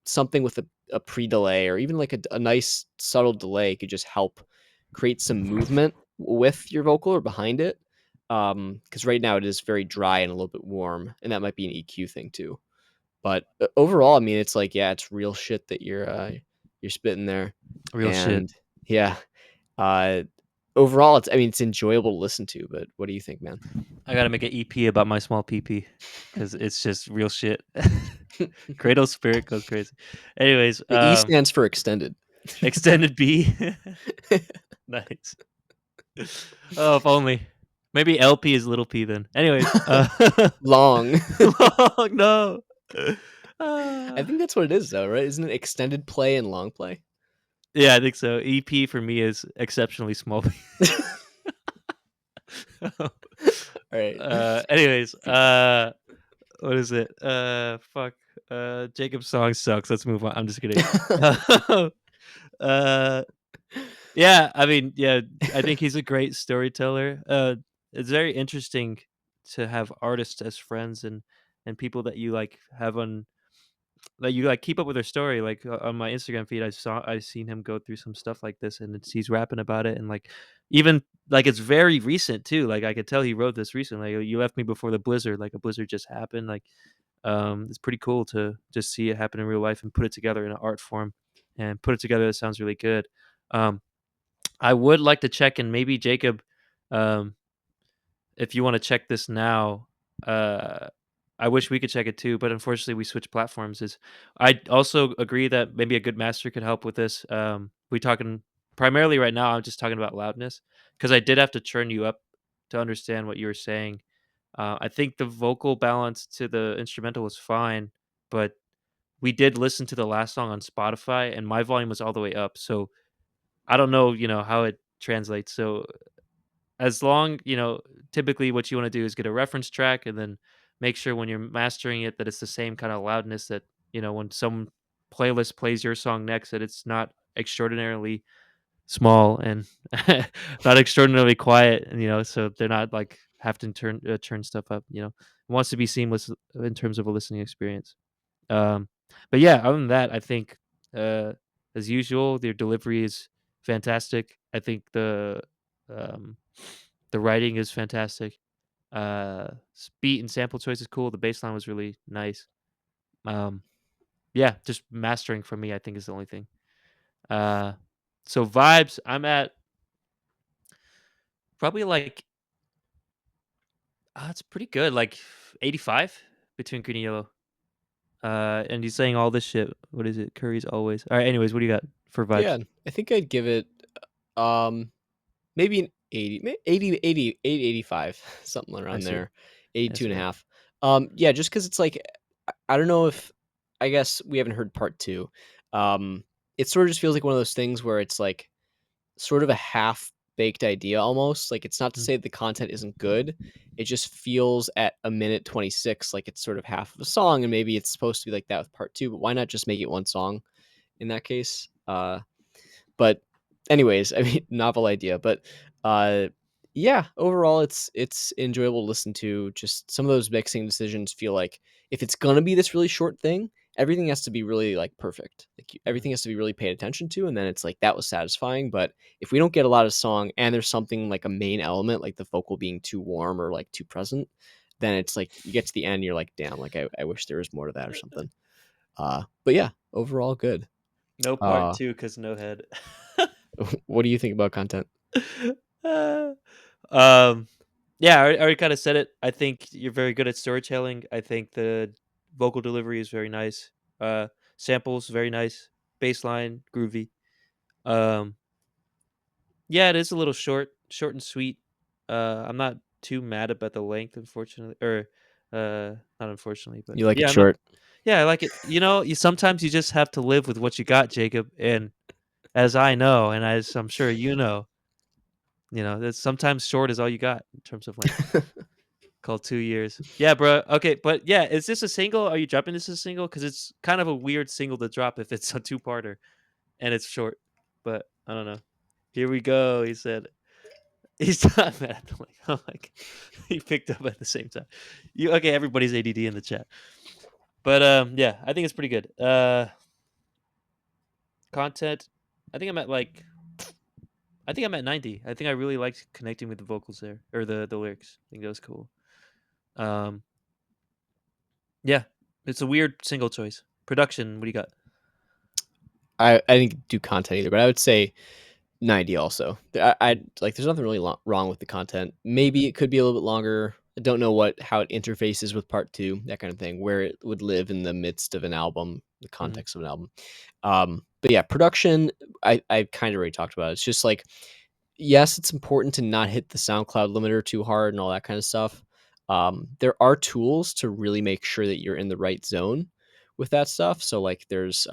something with a pre delay or even like a nice subtle delay could just help create some movement with your vocal or behind it. Because right now it is very dry and a little bit warm, and that might be an EQ thing too. But overall, I mean, it's like, yeah, it's real shit that you're spitting there, real shit. and yeah, uh, overall, it's I mean, it's enjoyable to listen to. But what do you think, man? I gotta make an EP about my small PP because it's just real shit. Cradle Spirit goes crazy. Anyways, The E stands for extended. extended B. Nice. Oh, if only. Maybe LP is little p then. Anyways, Long. long, no. I think that's what it is, though, right? Isn't it extended play and long play? Yeah, I think so. EP for me is exceptionally small. All right. Anyways, what is it? Fuck. Jacob's song sucks. Let's move on. I'm just kidding. uh, yeah, I mean, yeah, I think he's a great storyteller. It's very interesting to have artists as friends and people that you like have on that you like keep up with their story. Like on my Instagram feed, I've seen him go through some stuff like this, and he's rapping about it, and like even like it's very recent too. Like I could tell he wrote this recently. Like, you left me before the blizzard. Like a blizzard just happened. Like it's pretty cool to just see it happen in real life and put it together in an art form and put it together that sounds really good. Um, I would like to check in maybe Jacob, um, if you want to check this now. Uh, I wish we could check it too, but unfortunately we switched platforms. Is I also agree that maybe a good master could help with this. We talking primarily right now. I'm just talking about loudness because I did have to turn you up to understand what you were saying. I think the vocal balance to the instrumental was fine, but we did listen to the last song on Spotify, and my volume was all the way up. So I don't know, how it translates. So as long, typically what you want to do is get a reference track and then make sure when you're mastering it that it's the same kind of loudness that, when some playlist plays your song next, that it's not extraordinarily small and not extraordinarily quiet, and so they're not like have to turn stuff up. It wants to be seamless in terms of a listening experience. Um, but yeah, other than that, I think uh, as usual, their delivery is fantastic. I think um, the writing is fantastic. Beat and sample choice is cool. The bass line was really nice. Um, yeah, just mastering for me, I think, is the only thing. Uh, so vibes, I'm at probably like it's pretty good, like 85 between green and yellow. And he's saying all this shit. What is it? Curry's always. All right. Anyways, what do you got for vibes? Yeah, I think I'd give it um maybe an 80, 80, 80, 85, something I around see. there, 82 That's and a right. half. Yeah, just because it's like, I don't know if, I guess we haven't heard part two. Um, it sort of just feels like one of those things where it's like sort of a half baked idea almost. Like it's not to Mm. say the content isn't good. It just feels at a minute 26 like it's sort of half of a song, and maybe it's supposed to be like that with part two, but why not just make it one song in that case? But anyways, I mean, novel idea, but uh, yeah, overall, it's enjoyable to listen to. Just some of those mixing decisions feel like if it's gonna be this really short thing, everything has to be really like perfect. Like Mhm. everything has to be really paid attention to, and then it's like that was satisfying. But if we don't get a lot of song and there's something like a main element, like the vocal being too warm or like too present, then it's like you get to the end, you're like, damn, like I wish there was more to that or something. But yeah, overall good. No part Uh, two because no head. what do you think about content? Uh, um, yeah, I already kind of said it. I think you're very good at storytelling. I think the vocal delivery is very nice. Samples very nice, bass line groovy. Um, yeah, it is a little short and sweet. I'm not too mad about the length, unfortunately, or not unfortunately, but You like it yeah, I'm not. short? Yeah, I like it. You sometimes you just have to live with what you got, Jacob. And as I know, and as I'm sure that sometimes short is all you got in terms of length. Called 2 years. Yeah, bro. Okay, but yeah, is this a single? Are you dropping this as a single? Because it's kind of a weird single to drop if it's a two-parter and it's short. But I don't know. Here we go. He said he's not mad at the link. I'm like, he picked up at the same time. You okay? Everybody's ADD in the chat. But yeah, I think it's pretty good. Content. I think I'm at like. I think I'm at 90. I think I really liked connecting with the vocals there or the lyrics. I think that was cool. Um, yeah, it's a weird single choice. Production. What do you got? I didn't do content either, but I would say 90 also. I like there's nothing really wrong with the content. Maybe it could be a little bit longer. I don't know how it interfaces with part 2, that kind of thing, where it would live in the midst of an album, the Mhm. context of an album. But yeah, production, I kind of already talked about it. It's just like, yes, it's important to not hit the SoundCloud limiter too hard and all that kind of stuff. There are tools to really make sure that you're in the right zone with that stuff. So like there's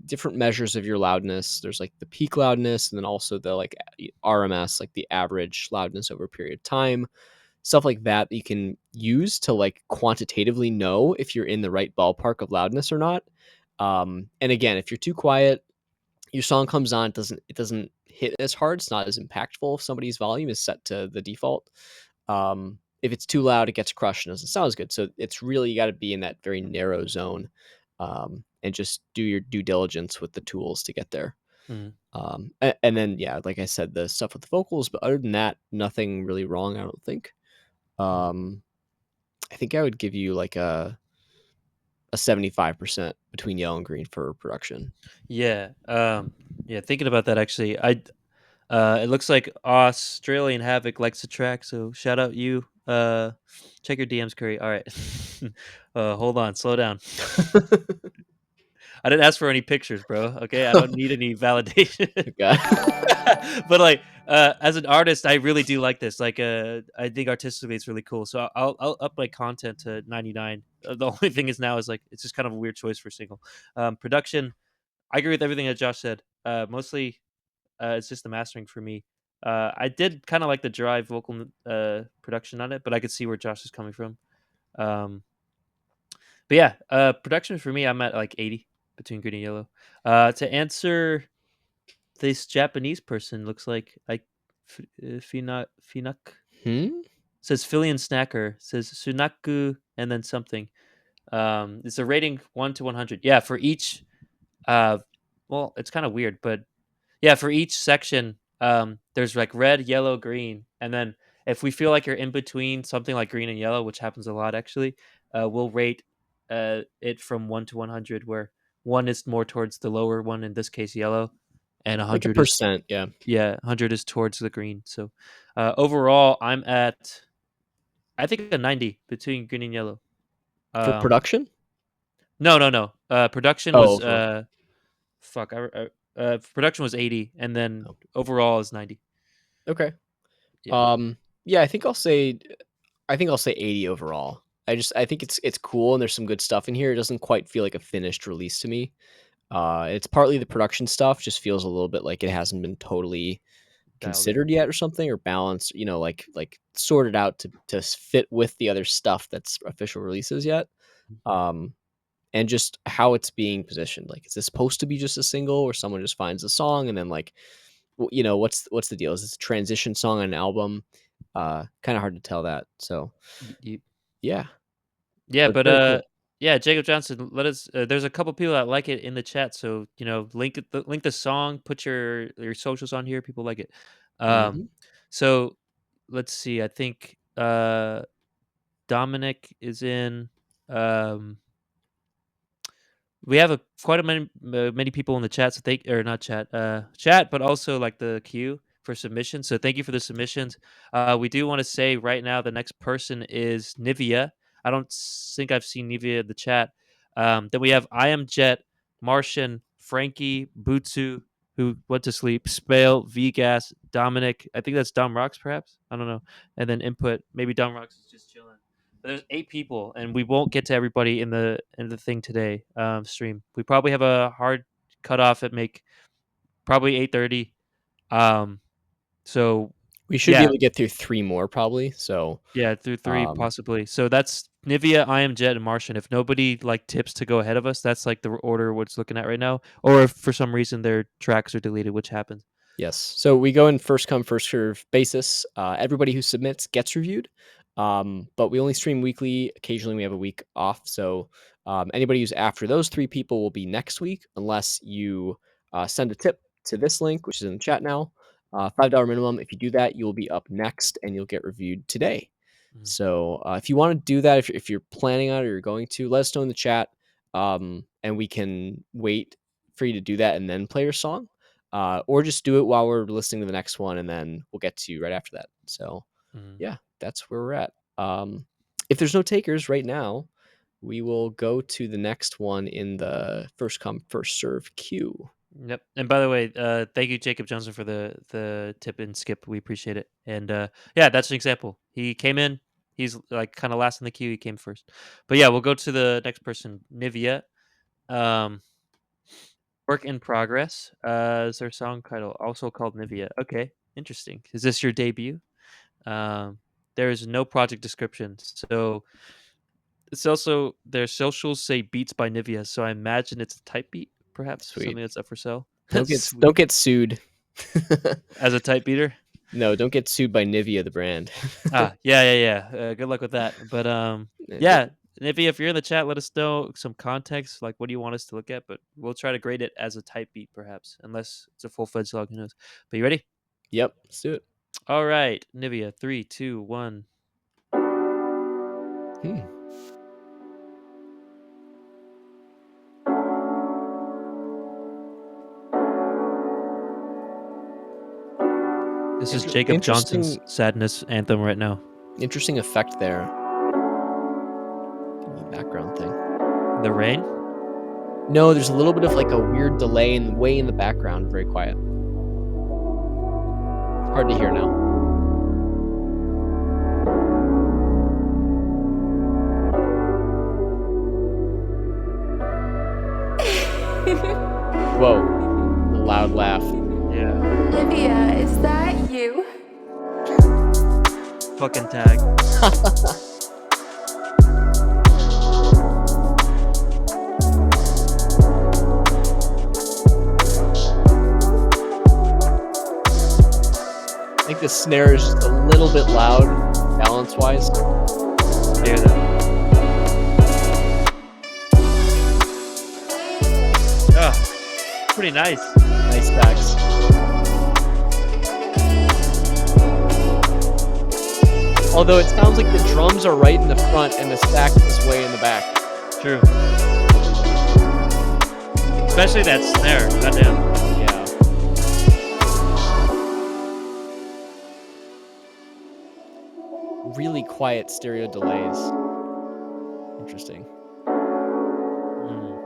different measures of your loudness. There's like the peak loudness and then also the like RMS, like the average loudness over a period of time. Stuff like that you can use to like quantitatively know if you're in the right ballpark of loudness or not. And again, if you're too quiet, your song comes on, it doesn't hit as hard. It's not as impactful if somebody's volume is set to the default. If it's too loud, it gets crushed and doesn't sound as good. So it's really you got to be in that very narrow zone, and just do your due diligence with the tools to get there. Mhm. And then yeah, like I said, the stuff with the vocals. But other than that, nothing really wrong. I don't think. Mhm. Um, I think I would give you like a 75% between yellow and green for production. Yeah. Yeah. Thinking about that, actually, it looks like Australian Havoc likes the track, so shout out you. Check your DMs, Curry. All right. Hold on, slow down. I didn't ask for any pictures, bro. Okay, I don't need any validation. Okay. But like, as an artist, I really do like this. Like, I think artistically it's really cool. So I'll up my content to 99. The only thing is now is like it's just kind of a weird choice for single. Production, I agree with everything that Josh said. Mostly, it's just the mastering for me. I did kind of like the dry vocal production on it, but I could see where Josh is coming from. Um, but yeah, production for me, I'm at like 80 between green and yellow. To answer this Japanese person, looks like Finak Hmm. says Philly Snacker says Sunaku and then something. It's a rating 1 to 100. Yeah, for each. Uh, well, it's kind of weird, but yeah, for each section, there's like red, yellow, green, and then if we feel like you're in between something like green and yellow, which happens a lot actually, we'll rate it from 1 to 100, where one is more towards the lower one, in this case yellow, and Like a 100 is percent, yeah. 100 is towards the green. So overall, I'm at I think a 90 between green and yellow. For Um, production? no, no, no. Production Oh, was overall. fuck. Production was 80, and then Oh, overall is 90. okay. Yeah. Yeah, I think I'll say 80 overall. I think it's cool and there's some good stuff in here. It doesn't quite feel like a finished release to me. It's partly the production stuff just feels a little bit like it hasn't been totally Dialed in. considered yet or something or balanced, like sorted out to fit with the other stuff that's official releases yet. Um, and just how it's being positioned. Like, is this supposed to be just a single, or someone just finds a song and then like, what's the deal? Is this a transition song on an album? Kind of hard to tell that. So yeah, Yeah, but but very cool. yeah, Jacob Johnson. Let us. There's a couple people that like it in the chat, so link the song, put your socials on here. People like it. Um, Hmm. so let's see. I think Dominic is in. Um, we have quite a many people in the chat, so thank or not chat, chat, but also like the queue for submissions. So thank you for the submissions. We do want to say right now the next person is Nivea. I don't think I've seen Nivea in the chat. Then we have I Am Jet, Martian, Frankie, Butsu, who went to sleep, Spale, Vgas, Dominic. I think that's Dom Rocks, perhaps. I don't know. And then Input. Maybe Dom Rocks is just chilling. But there's 8 people, and we won't get to everybody in the thing today. Stream. We probably have a hard cutoff at make probably 8:30. Um, so We should be yeah, able to get through 3 more probably, so, yeah, through 3 um possibly. So that's Nivea, I Am Jet, and Martian. If nobody, like, tips to go ahead of us, that's, like, the order what's looking at right now, or if for some reason their tracks are deleted, which happens. yes. So we go in first come, first serve basis. Everybody who submits gets reviewed, but we only stream weekly. Occasionally, we have a week off. So anybody who's after those 3 people will be next week, unless you send a tip to this link, which is in the chat now. $5 minimum. If you do that, you'll be up next, and you'll get reviewed today. Mhm, So if you want to do that, if you're planning on it or you're going to, let us know in the chat, and we can wait for you to do that and then play your song, or just do it while we're listening to the next one, and then we'll get to you right after that. So mhm. yeah, that's where we're at. If there's no takers right now, we will go to the next one in the first come first serve queue. Yep, and by the way, thank you, Jacob Johnson, for the tip and skip. We appreciate it. And, yeah, that's an example. He came in, he's, like, kinda last in the queue, he came first. But, yeah, we'll go to the next person, Nivea. Um Work in Progress, is their song title, also called Nivea. Okay, interesting. Is this your debut? Um, there's no project description, so it's also their socials say "Beats by Nivea," so I imagine it's a type beat, perhaps Sweet. something that's up for sale. Don't That's get sweet. don't get sued. As a type beater? No, don't get sued by Nivea, the brand. Ah, yeah, yeah, yeah. Good luck with that. But Don't. yeah, Nivea, if you're in the chat, let us know some context. Like, what do you want us to look at? But we'll try to grade it as a type beat, perhaps, unless it's a full fledged song. Who knows? But you ready? Yep, let's do it. All right, Nivea, three, two, one. Hmm. This is Jacob Johnson's Interesting, sadness anthem right now. interesting effect there. The background thing. The rain. No, there's a little bit of like a weird delay and way in the background, very quiet. Hard to hear now. Whoa, a loud laugh. Yeah. Olivia, is that you? Fucking tag. I think the snare is just a little bit loud, balance-wise. Hear that? Ah, pretty nice. Nice sax. Although it sounds like the drums are right in the front and the sax is way in the back. True. Especially that snare. Goddamn. Yeah. Really quiet stereo delays. Interesting. Mm.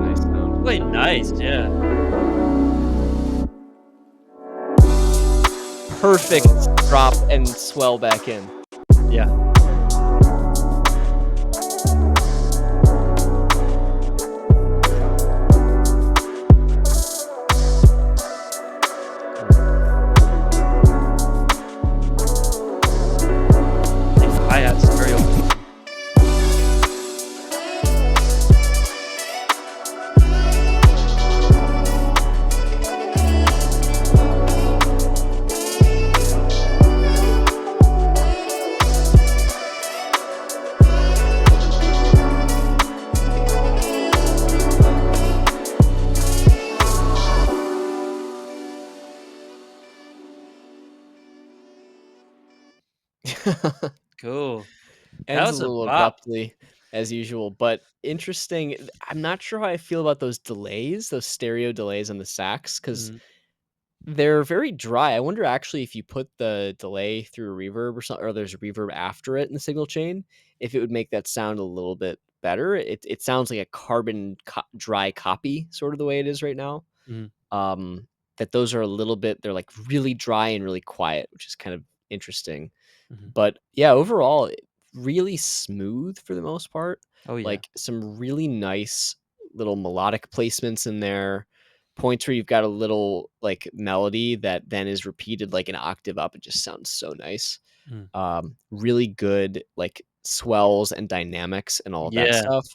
Nice sound. Really nice. Yeah. Perfect drop and swell back in. Yeah. Hi-hat stereo. Cool. That Ends a was a little bop. abruptly as usual, but interesting. I'm not sure how I feel about those delays, those stereo delays on the sax, because Mm. They're very dry. I wonder actually if you put the delay through a reverb or something, or there's a reverb after it in the signal chain, if it would make that sound a little bit better. It sounds like a dry copy, sort of the way it is right now. Mhm, Um, that those are a little bit, they're like really dry and really quiet, which is kind of interesting. mhm. But yeah, overall, really smooth for the most part. Oh, yeah. Like some really nice little melodic placements in there. Points where you've got a little like melody that then is repeated like an octave up. It just sounds so nice. Mm. Really good like swells and dynamics and all of that Yeah. stuff.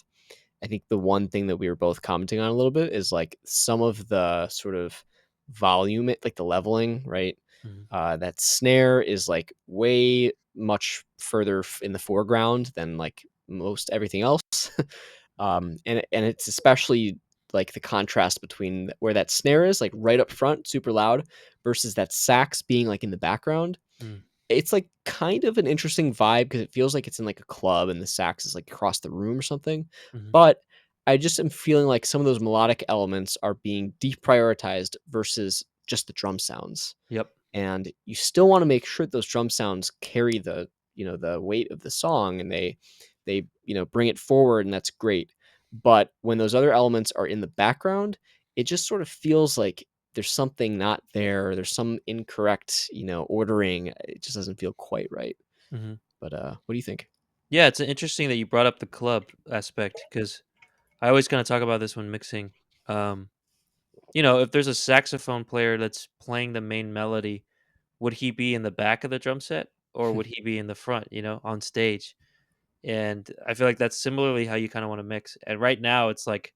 I think the one thing that we were both commenting on a little bit is like some of the sort of volume, like the leveling, right? Mhm, That snare is like way much further in the foreground than like most everything else. And it's especially like the contrast between where that snare is like right up front, super loud, versus that sax being like in the background. mm, It's, like, kind of an interesting vibe because it feels like it's in, like, a club and the sax is, like, across the room or something, mhm. but I just am feeling like some of those melodic elements are being deprioritized versus just the drum sounds, Yep. and you still wanna make sure those drum sounds carry the weight of the song and they bring it forward, and that's great, but when those other elements are in the background, it just sort of feels like there's something not there, there's some incorrect, ordering, it just doesn't feel quite right, Mhm. but, what do you think? Yeah, it's interesting that you brought up the club aspect because I always kinda talk about this when mixing. Um, if there's a saxophone player that's playing the main melody, would he be in the back of the drum set or would he be in the front, on stage? And I feel like that's similarly how you kinda wanna mix. And right now, it's like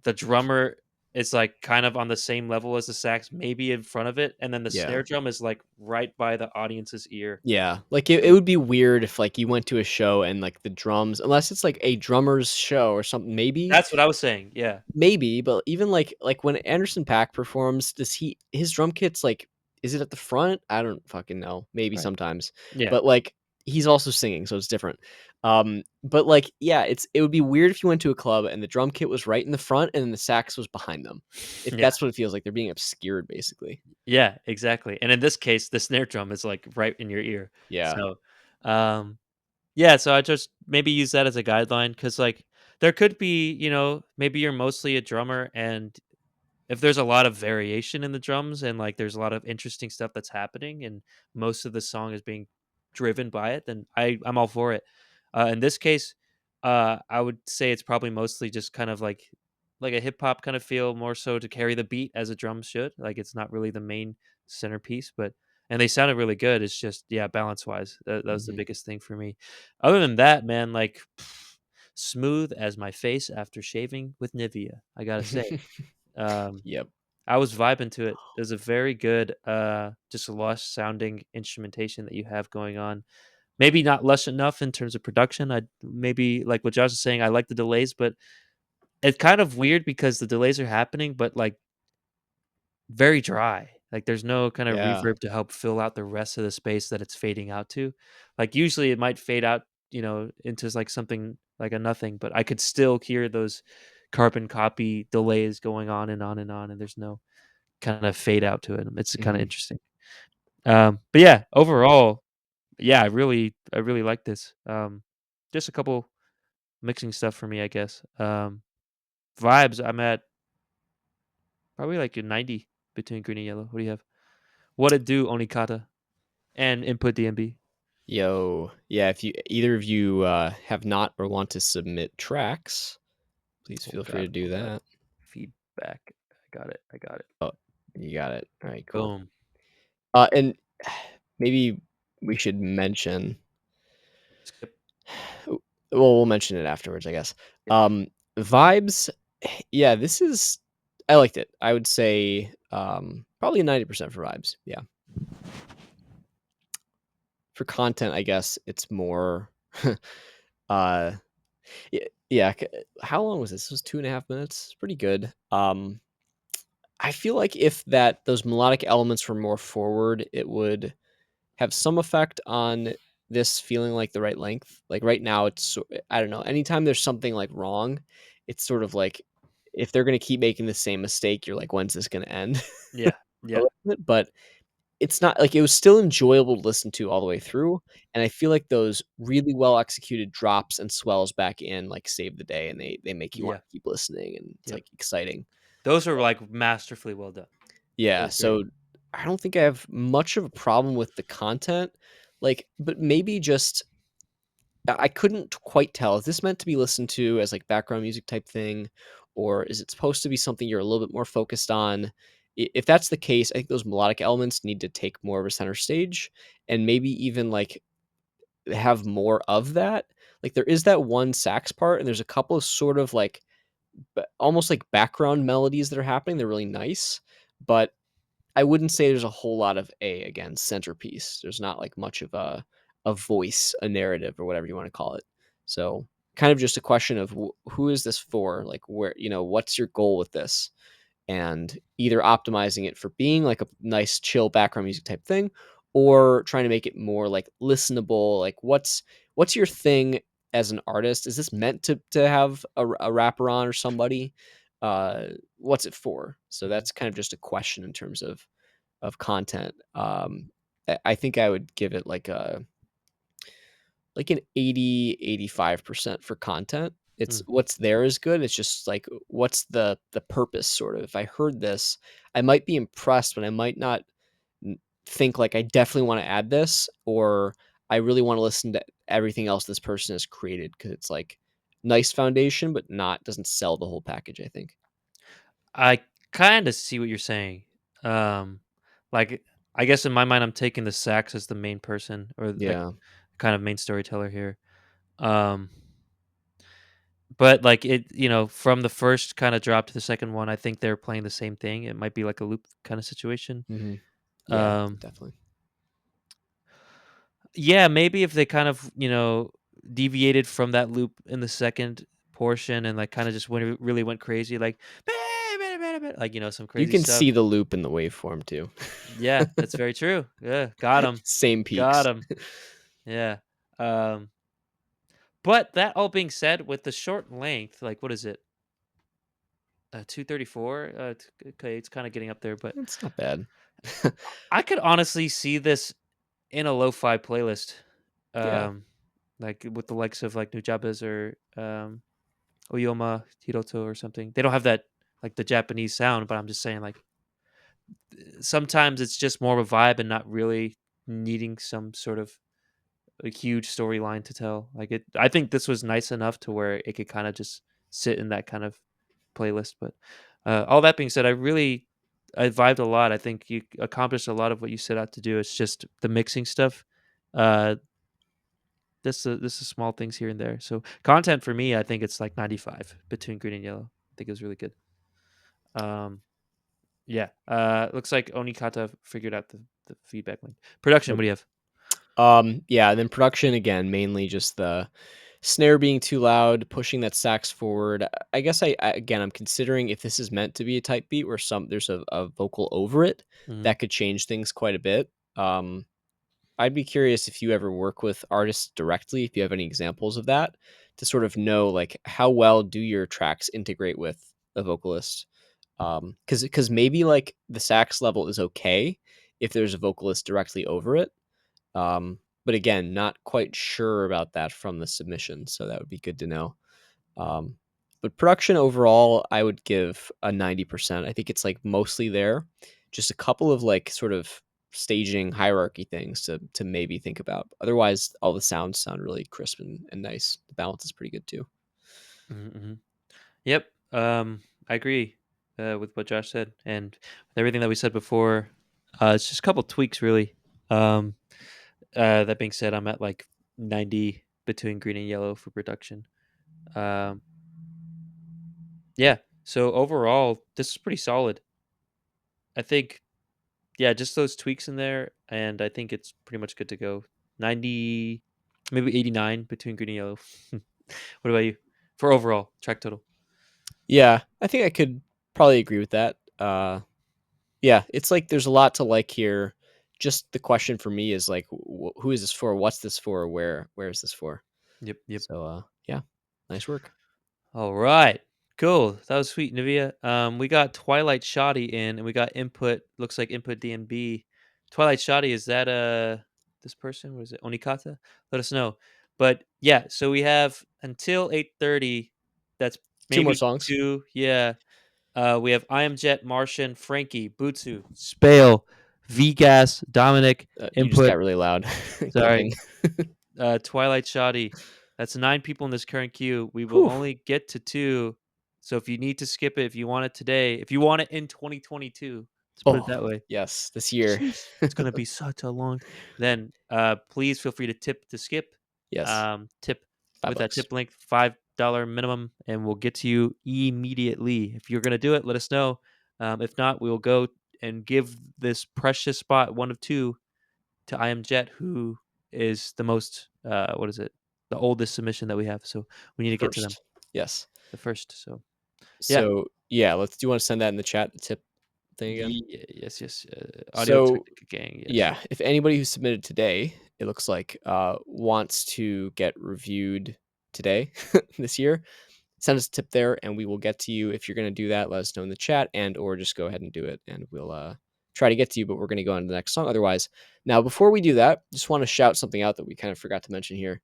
the drummer is, like, kind of on the same level as the sax, maybe in front of it, and then the Yeah. snare drum is, like, right by the audience's ear. Yeah, like, it And would be weird if, like, you went to a show and, like, the drums unless it's, like, a drummer's show or something, maybe. that's what I was saying, yeah. Maybe, but even like when Anderson .Paak performs, does he his drum kit's like is it at the front? I don't fucking know. Maybe Right. sometimes. Yeah. But like he's also singing, so it's different. But like yeah, it would be weird if you went to a club and the drum kit was right in the front and then the sax was behind them. Yeah. That's what it feels like. They're being obscured basically. Yeah, exactly, and in this case, the snare drum is, like, right in your ear. Yeah. So, um, yeah, so I just maybe use that as a guideline because, like, there could be, maybe you're mostly a drummer, and if there's a lot of variation in the drums and, like, there's a lot of interesting stuff that's happening and most of the song is being driven by it, then I'm all for it. In this case, I would say it's probably mostly just kind of like a hip hop kind of feel more so to carry the beat as a drum should. Like, it's not really the main centerpiece, but and they sounded really good. It's just, yeah, balance wise, that was the Mhm. biggest thing for me. Other than that, man, like, smooth as my face after shaving with Nivea, I gotta say. Um, Yep. I was vibing to it. There's a very good, just lush sounding instrumentation that you have going on. Maybe not lush enough in terms of production. I maybe like what Josh is saying. I like the delays, but it's kind of weird because the delays are happening, but like very dry. Like there's no kind of Yeah. reverb to help fill out the rest of the space that it's fading out to. Like usually it might fade out, into like something like a nothing, but I could still hear those carbon copy delays going on and on and on, and there's no kind of fade out to it. It's kind of Mhm. interesting. But yeah, overall, yeah, I really like this. Just a couple mixing stuff for me, I guess. Vibes, I'm at probably like a 90 between green and yellow. What do you have? What it do, Onikata, and input DMB. Yo. Yeah, if you either of you have not or want to submit tracks, please Oh feel free god, to do oh god. that. Feedback. I got it. I got it. Oh, you got it. All right, cool. Boom. And maybe we should mention Skip. well, we'll mention it afterwards, I guess. Yeah. Um, vibes, yeah, this is I liked it. I would say, probably 90% for vibes, yeah. For content, I guess it's more, uh, yeah, how long was this? This was 2.5 minutes? It's pretty good. I feel like if those melodic elements were more forward, it would have some effect on this feeling like the right length. Like right now, I don't know. Anytime there's something like wrong, it's sort of like if they're gonna keep making the same mistake, you're like, when's this gonna end? Yeah. a Yeah. little bit, but it's not like it was still enjoyable to listen to all the way through, and I feel like those really well executed drops and swells back in, like, save the day, and they make you wanna Yeah. keep listening, and it's, Yep. like, exciting. Those are like masterfully well done. It Yeah, was great. so I don't think I have much of a problem with the content, like, but maybe just I couldn't quite tell. Is this meant to be listened to as, like, background music type thing, or is it supposed to be something you're a little bit more focused on? If that's the case, I think those melodic elements need to take more of a center stage and maybe even, like, have more of that. Like, there is that one sax part, and there's a couple of sort of, like, almost like background melodies that are happening. They're really nice, but I wouldn't say there's a whole lot of again, centerpiece. There's not like much of a voice, a narrative, or whatever you want to call it. So, kind of just a question of who is this for? Like, where what's your goal with this? And either optimizing it for being like a nice chill background music type thing, or trying to make it more like listenable. Like, what's your thing as an artist? Is this meant to have a rapper on or somebody? Uh, what's it for? So Mhm. that's kind of just a question in terms of content. I think I would give it like an 80-85% for content. It's Mm. what's there is good. It's just like what's the purpose sort of. If I heard this, I might be impressed, but I might not think like I definitely want to add this, or I really want to listen to everything else this person has created because it's like nice foundation, but not doesn't sell the whole package, I think. I kind of see what you're saying. Um, like I guess in my mind, I'm taking the sax as the main person or like Yeah. kind of main storyteller here. Um, but like from the first kind of drop to the second one, I think they're playing the same thing. It might be like a loop kind of situation. Hmm. Yeah, Um, definitely. yeah, maybe if they kind of deviated from that loop in the second portion and like kind of just really went crazy, like like some You crazy can stuff. see the loop in the waveform too. Yeah, that's very true. Yeah, got him. Same Got peaks. him. Yeah. Um, but that all being said, with the short length, like what is it? 234. Okay, it's kind of getting up there, but It's not bad. I could honestly see this in a lo-fi playlist. Yeah. Um, like with the likes of like Nujabes or Oyoma Hiroto or something. They don't have that like the Japanese sound, but I'm just saying like sometimes it's just more of a vibe and not really needing some sort of a huge storyline to tell. Like I think this was nice enough to where it could kind of just sit in that kind of playlist. But all that being said, I vibed a lot. I think you accomplished a lot of what you set out to do. It's just the mixing stuff. Uh, this is small things here and there. So content for me, I think it's like 95 between green and yellow. I think it was really good. Um, yeah. Looks like Onikata figured out the feedback link. Production. What do you have? Yeah, and then production again, mainly just the snare being too loud, pushing that sax forward. I guess again, I'm considering if this is meant to be a type beat where there's a vocal over it, Hmm. that could change things quite a bit. I'd be curious if you ever work with artists directly, if you have any examples of that, to sort of know like how well do your tracks integrate with a vocalist. Because maybe like the sax level is okay if there's a vocalist directly over it, but again, not quite sure about that from the submission, so that would be good to know. Um, but production overall, I would give a 90%. I think it's like mostly there. Just a couple of like sort of staging hierarchy things to maybe think about. Otherwise, all the sounds sound really crisp and nice. The balance is pretty good too. Hmm. Yep. I agree with what Josh said and with everything that we said before. It's just a couple tweaks, really. Um, that being said, I'm at like 90 between green and yellow for production. Um, yeah. So overall, this is pretty solid. I think, yeah, just those tweaks in there, and I think it's pretty much good to go. 90, maybe 89 between green and yellow. What about you for overall track total? Yeah, I think I could probably agree with that. Yeah, it's like there's a lot to like here. Just the question for me is like, who is this for? What's this for? Where is this for? Yep. Yep. So, yeah, nice work. All right. Cool. That was sweet, Nivea. We got Twilight Shoddy in, and we got input. Looks like input DNB. Twilight Shoddy, is that this person? Was it Onikata? Let us know. But yeah, so we have until 8:30. That's 2 more maybe songs. two. Yeah. We have I Am Jet, Martian, Frankie, Butsu, Spale, Vgas, Dominic, You just input. got really loud Sorry. clicking. Twilight Shoddy. That's 9 people in this current queue. We will Whew. only get to 2. So if you need to skip it, if you want it today, if you want it in 2022, let's put it Oh, that way. yes, this year. Jeez, it's gonna be such a long. Then please feel free to tip to skip. Yes, Tip with that 5 bucks. tip link, $5 minimum, and we'll get to you immediately. If you're gonna do it, let us know. If not, we will go and give this precious spot, one of two, to I Am Jet, who is the most what is it? The oldest submission that we have. So we need to get to them. First. Yes. The first. So yeah. So, yeah, let's do you wanna send that in the chat, the tip thing again? Yes, yes. Audio So, Technica Gang, yes. yeah, if anybody who submitted today, it looks like, wants to get reviewed today, this year, send us a tip there, and we will get to you. If you're gonna do that, let us know in the chat and or just go ahead and do it, and we'll, try to get to you, but we're gonna go on to the next song otherwise. Now, before we do that, just wanna shout something out that we kind of forgot to mention here.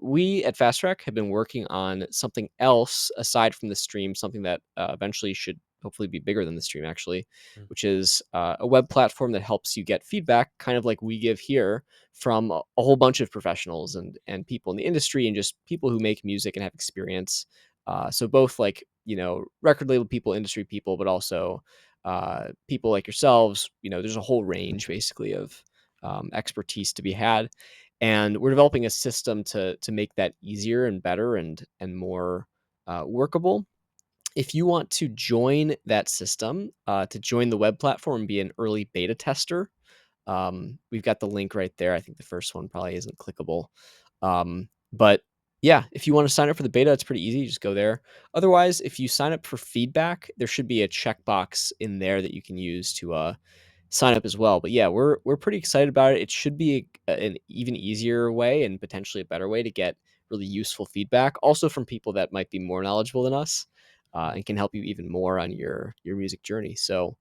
We at FastTrack have been working on something else aside from the stream, something that, eventually should hopefully be bigger than the stream actually, Mm. which is, a web platform that helps you get feedback, kind of like we give here, from a whole bunch of professionals and people in the industry and just people who make music and have experience. So both like record label people, industry people, but also people like yourselves. There's a whole range basically of expertise to be had, and we're developing a system to make that easier and better and more workable. If you want to join that system, to join the web platform and be an early beta tester, we've got the link right there. I think the first one probably isn't clickable. But yeah, if you want to sign up for the beta, it's pretty easy. You just go there. Otherwise, if you sign up for feedback, there should be a checkbox in there that you can use to sign up as well. But yeah, we're pretty excited about it. It should be an even easier way and potentially a better way to get really useful feedback, also from people that might be more knowledgeable than us, and can help you even more on your music journey. So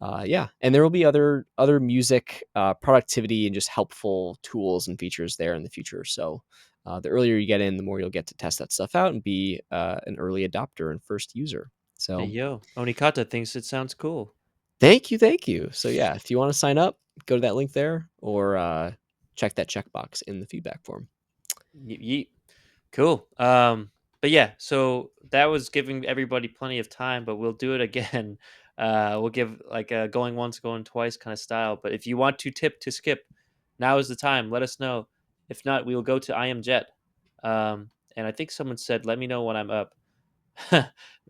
Mm. yeah, and there will be other music productivity and just helpful tools and features there in the future. So the earlier you get in, the more you'll get to test that stuff out and be an early adopter and first user. Hey, So yo, Onikata thinks it sounds cool. thank you. So yeah, if you want to sign up, go to that link there or check that checkbox in the feedback form. Yeet. Cool. But yeah, so that was giving everybody plenty of time, but we'll do it again. We'll give like a going once, going twice kind of style. But if you want to tip to skip, now is the time. Let us know. If not, we will go to I Am Jet. And I think someone said, "Let me know when I'm up."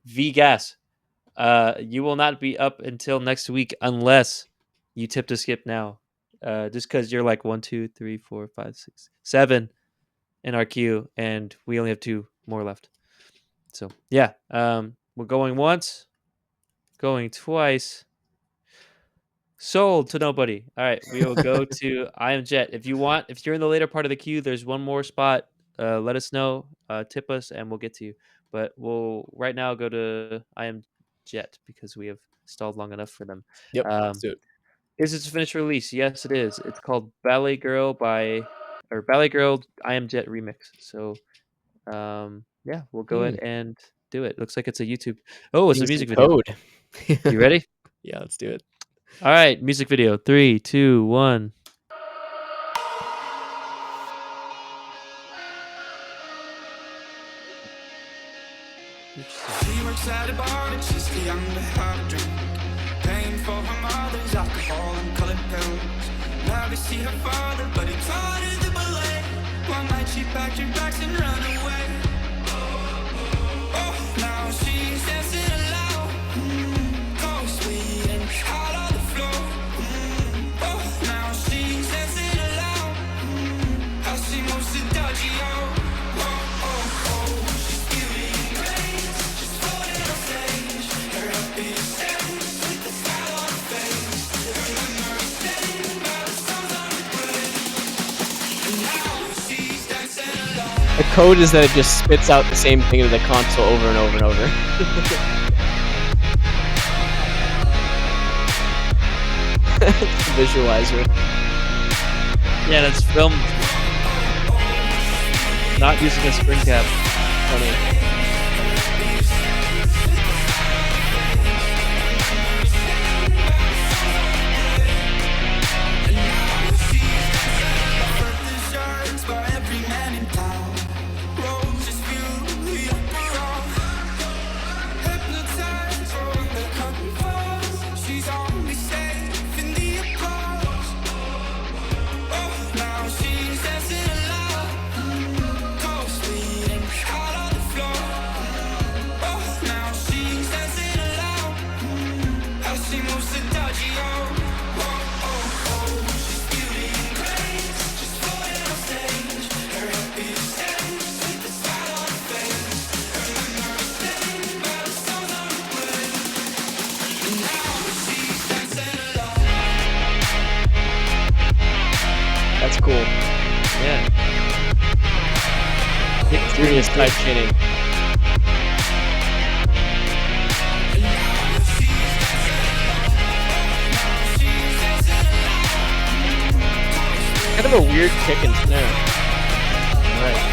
V gas. You will not be up until next week unless you tip to skip now. Just because you're like 1, 2, 3, 4, 5, 6, 7 in our queue, and we only have 2 more left. So yeah, we're going once, going twice. Sold to nobody. All right, we will go to I Am Jet. If you're in the later part of the queue, there's one more spot. Let us know, tip us, and we'll get to you. But we'll right now go to I Am Jet because we have stalled long enough for them. Yep, let's Um, do it. is it a finished release? Yes, it is. It's called Ballet Girl Ballet Girl I Am Jet remix. So yeah, we'll go ahead Mm, and do it. Looks like it's a YouTube. Oh, it's a getting some music video. code. You ready? Yeah, let's do it. All right, music video. 3, 2, 1. Interesting. She works at a bar and she's too young to have a drink. Paying for her mother's alcohol and colored pills. Never see her father, but he taught her the ballet. One night she packed her bags and ran away. Oh, now she's dancing alone. Oh, sweet and out on the floor. Oh, now she's dancing alone. How she moves to dodgy, oh. Oh, oh, oh. She's beauty and grace. She's floating on stage. Her happy dance with the smile on her face. Remember everything about the songs on the brain. And now she's dancing alone. The code is that it just spits out the same thing into the console over and over and over. It's the visualizer. Yeah, that's filmed not using a spring cap. Funny. That's cool. Yeah. Serious side chaining. Kind of a weird kick and snare. Right.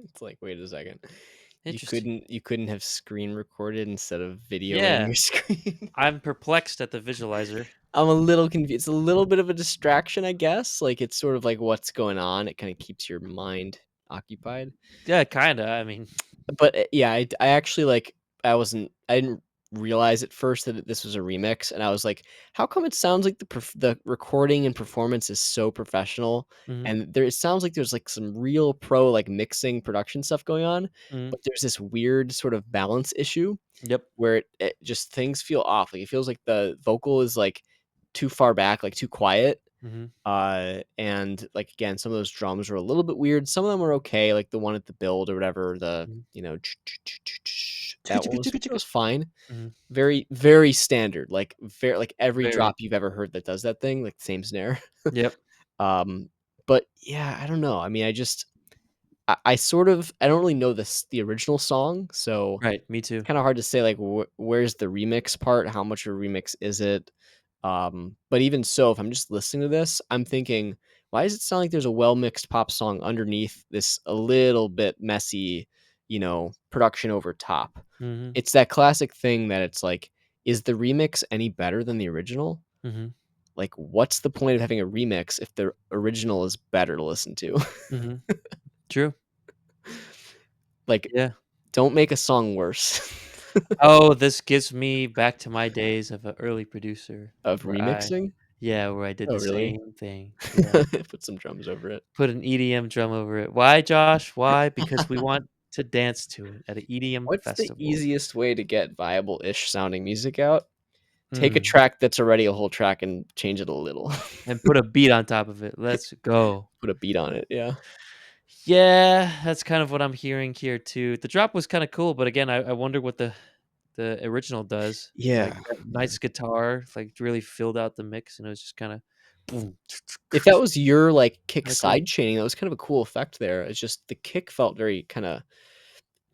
It's like, wait a second. Interesting. You couldn't have screen recorded instead of videoing Yeah. your screen. I'm perplexed at the visualizer. I'm a little confused. It's a little bit of a distraction, I guess. Like it's sort of like what's going on. It kind of keeps your mind occupied. Yeah, kinda. I mean, But yeah, I actually like I didn't realize at first that this was a remix, and I was like, how come it sounds like the recording and performance is so professional, mhm, and there it sounds like there's like some real pro like mixing production stuff going on, mhm. but there's this weird sort of balance issue Yep. where it just things feel off. Like it feels like the vocal is like too far back, like too quiet. Mhm, And like again, some of those drums are a little bit weird. Some of them are okay, like the one at the build or whatever. The mhm. that Chicka, chicka, chicka. was fine. Mhm. Very very standard. Like very like every Very. drop you've ever heard that does that thing, like same snare. Yep. um, but yeah, I don't know. I mean, I sort of I don't really know the original song, so Right, me it's too. kind of hard to say like where's the remix part? How much of a remix is it? But even so, if I'm just listening to this, I'm thinking, why does it sound like there's a well mixed pop song underneath this a little bit messy, production over top? Mhm, It's that classic thing that it's like, is the remix any better than the original? mhm, Like, what's the point of having a remix if the original is better to listen to? mhm. True. Like, Yeah. don't make a song worse. Oh, this gives me back to my days of an early producer Of where I remixing? yeah, where I did Oh, the really? same thing. Yeah. Put some drums over it. Put an EDM drum over it. Why, Josh? Why? Because we want to dance to it at an EDM What's the festival. easiest way to get viable-ish sounding music out? Take a Mm, track that's already a whole track and change it a little. and put a beat on top of it. Let's go. Put a beat on it, yeah. Yeah, that's kind of what I'm hearing here too. The drop was kinda cool, but again, I wonder what the original does. Like, Yeah. that nice guitar, like, really filled out the mix, and it was just kinda boom. If that was your, like, kick Kinda cool. side chaining, that was kind of a cool effect there. It's just the kick felt very kinda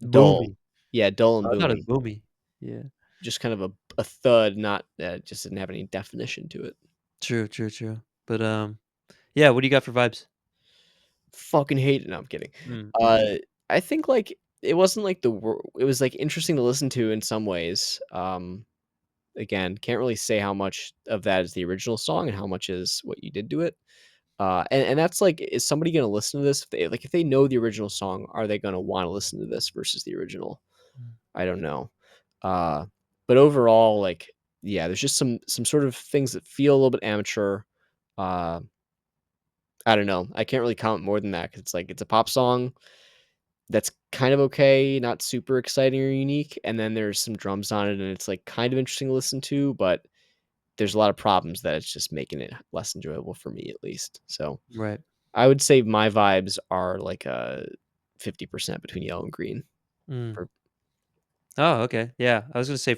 dull. Boomy. Yeah, dull and I thought it boomy. boomy. Yeah. Just kind of a thud, not just didn't have any definition to it. True, true, true. But, yeah, what do you got for vibes? Fucking hate it. No, I'm kidding. Mm, Uh, I think, like, it wasn't, like, it was, like, interesting to listen to in some ways. Again, can't really say how much of that is the original song and how much is what you did to it. And that's like, is somebody gonna listen to this? If they know the original song, are they gonna wanna listen to this versus the original? mm, I don't know. Uh, but overall, like, yeah, there's just some sort of things that feel a little bit amateur. Uh, I don't know. I can't really comment more than that 'cause it's like it's a pop song that's kind of okay, not super exciting or unique, and then there's some drums on it, and it's, like, kind of interesting to listen to, but there's a lot of problems that it's just making it less enjoyable for me at least. So, Right. I would say my vibes are like a 50% between yellow and green. Mm. For Oh, okay. Yeah, I was gonna say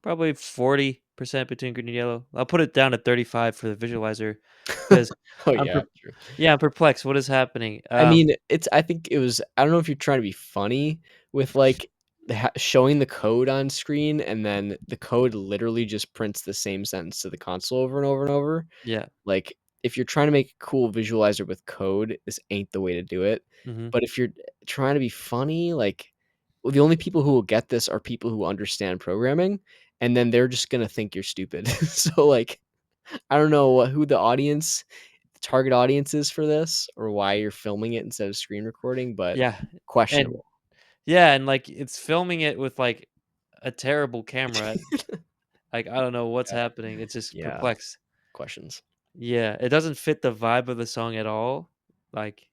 probably 40% between green and yellow. I'll put it down to 35 for the visualizer because Oh, I'm yeah, per- true. yeah, I'm perplexed. What is happening? I mean, I think it was I don't know if you're trying to be funny with, like, showing the code on screen, and then the code literally just prints the same sentence to the console over and over and over. Yeah. Like, if you're trying to make a cool visualizer with code, this ain't the way to do it. Mhm. But if you're trying to be funny, like, well, the only people who will get this are people who understand programming, and then they're just gonna think you're stupid. So, like, I don't know who the target audience is for this, or why you're filming it instead of screen recording, but Yeah, and questionable. yeah, and, like, it's filming it with, like, a terrible camera. Like, I don't know what's Yeah, happening. It's just yeah, perplexed. questions. Yeah, it doesn't fit the vibe of the song at all. Like,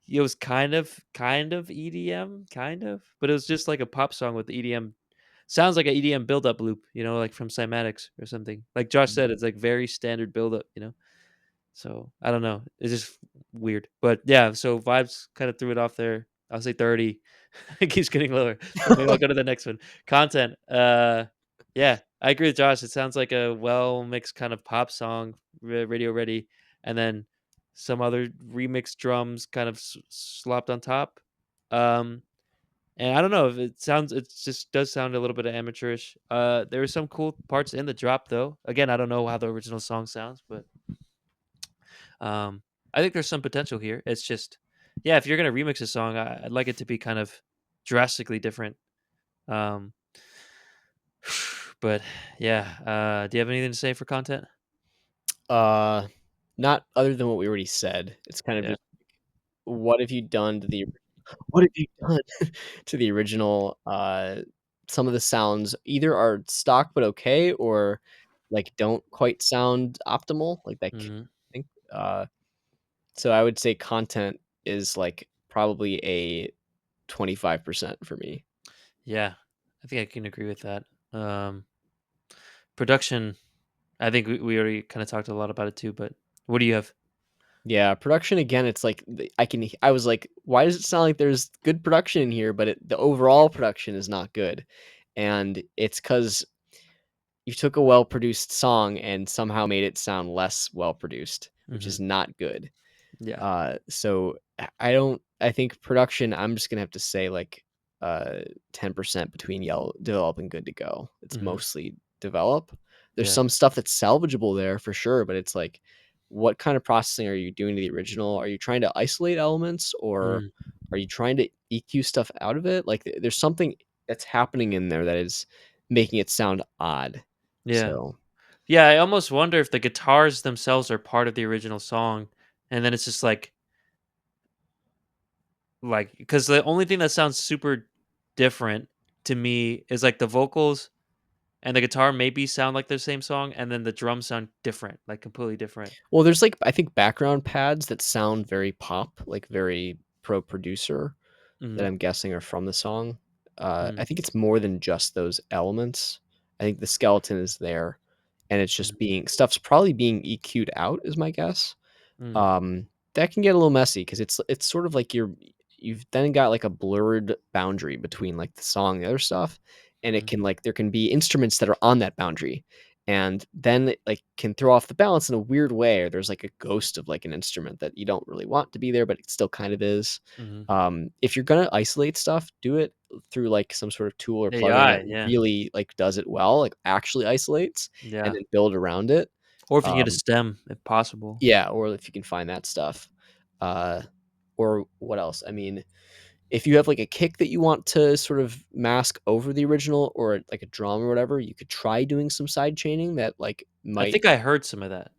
it was kind of EDM, kind of, but it was just like a pop song with EDM. Sounds like a EDM build-up loop, like from Cymatics or something. Like Josh said, it's like very standard build-up. So I don't know. It's just weird. But yeah, so vibes kind of threw it off there. I'll say 30. It keeps getting lower. But maybe I'll go to the next one. Content. Yeah, I agree with Josh. It sounds like a well mixed kind of pop song, radio ready, and then some other remixed drums kind of slopped on top. Um, and I don't know if it just does sound a little bit of amateurish. There are some cool parts in the drop though. Again, I don't know how the original song sounds, but um, I think there's some potential here. It's just, yeah, if you're gonna remix a song, I'd like it to be kind of drastically different. Um, but yeah, do you have anything to say for content? Uh, Not other than what we already said. It's kind of Yeah. just, what have you done to the what have you done to the original? Some of the sounds either are stock but okay, or, like, don't quite sound optimal, like, Hmm. I think, so I would say content is, like, probably a 25% for me. Yeah, I think I can agree with that. Um, Production, I think we already kind of talked a lot about it too. But what do you have? Yeah, production again, it's like I was like, "Why does it sound like there's good production in here, but the overall production is not good?" And it's because you took a well-produced song and somehow made it sound less well-produced, which Hmm. is not good. Yeah. So I think production, I'm just gonna have to say, like, uh, 10% between develop and good to go. It's Hmm. mostly develop. There's Yeah. some stuff that's salvageable there for sure, but it's like, what kind of processing are you doing to the original? Are you trying to isolate elements, or Mm. are you trying to EQ stuff out of it? Like, there's something that's happening in there that is making it sound odd. Yeah. So, Yeah. I almost wonder if the guitars themselves are part of the original song, and then it's just like because the only thing that sounds super different to me is like the vocals and the guitar maybe sound like the same song, and then the drums sound different, like completely different. well, there's, like, I think background pads that sound very pop, like very pro producer, that Mhm. I'm guessing are from the song. I Mm. think it's more than just those elements. I think the skeleton is there, and it's Mhm. just being stuff's probably being EQ'd out is my guess. Mm. Um, that can get a little messy because it's sort of like you've then got, like, a blurred boundary between, like, the song and the other stuff, and it Mhm. can, like, there can be instruments that are on that boundary, and then it, like, can throw off the balance in a weird way, or there's, like, a ghost of, like, an instrument that you don't really want to be there, but it still kind of is. Mhm. If you're gonna isolate stuff, do it through, like, some sort of tool or plugin that AI, yeah. really, like, does it well, like, actually isolates, and Yeah. then build around it. Or if you can get a Um stem, if possible. yeah, or if you can find that stuff. Uh, or what else? I mean, if you have, like, a kick that you want to sort of mask over the original, or, like, a drum or whatever, you could try doing some side chaining that, like, I might think I heard some of that.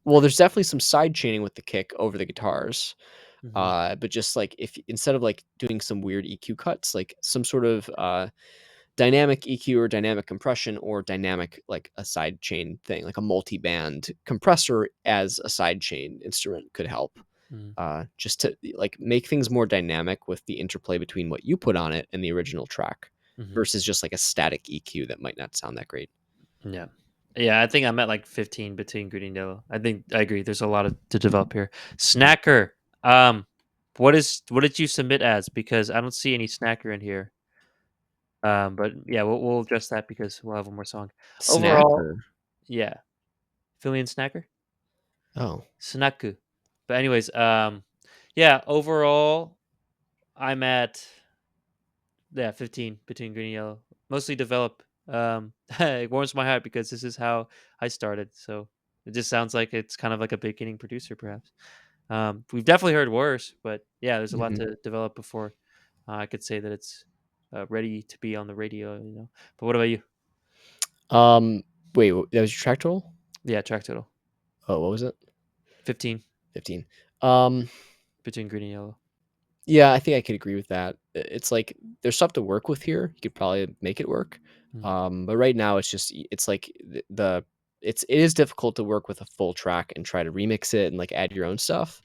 well, there's definitely some side chaining with the kick over the guitars. Mhm. But just, like, if instead of, like, doing some weird EQ cuts, like, some sort of, dynamic EQ or dynamic compression or dynamic like a side chain thing, like a multi-band compressor as a side chain instrument could help. Mhm. Just to like make things more dynamic with the interplay between what you put on it and the original track Mhm. versus just like a static EQ that might not sound that great. Yeah. Yeah, I think I'm at like 15 between green and yellow. I think I agree. There's a lot to develop here. Snacker. Um, what did you submit as? Because I don't see any snacker in here. But yeah, we'll address that because we'll have one more song. Overall, Snacker. yeah. Fill me in snacker? Oh, Snaku. But anyways, yeah, overall I'm at 15 between green and yellow. Mostly develop. It warms my heart because this is how I started. So it just sounds like it's kind of like a beginning producer, perhaps. We've definitely heard worse, but yeah, there's a lot mhm. to develop before I could say that it's ready to be on the radio. But what about you? Um, wait, that was your track total? Yeah, track total. Oh, what was it? 15 15. Um, between green and yellow. yeah, I think I could agree with that. It's like there's stuff to work with here. You could probably make it work. Mm, But right now it's just it's like it is difficult to work with a full track and try to remix it and like add your own stuff.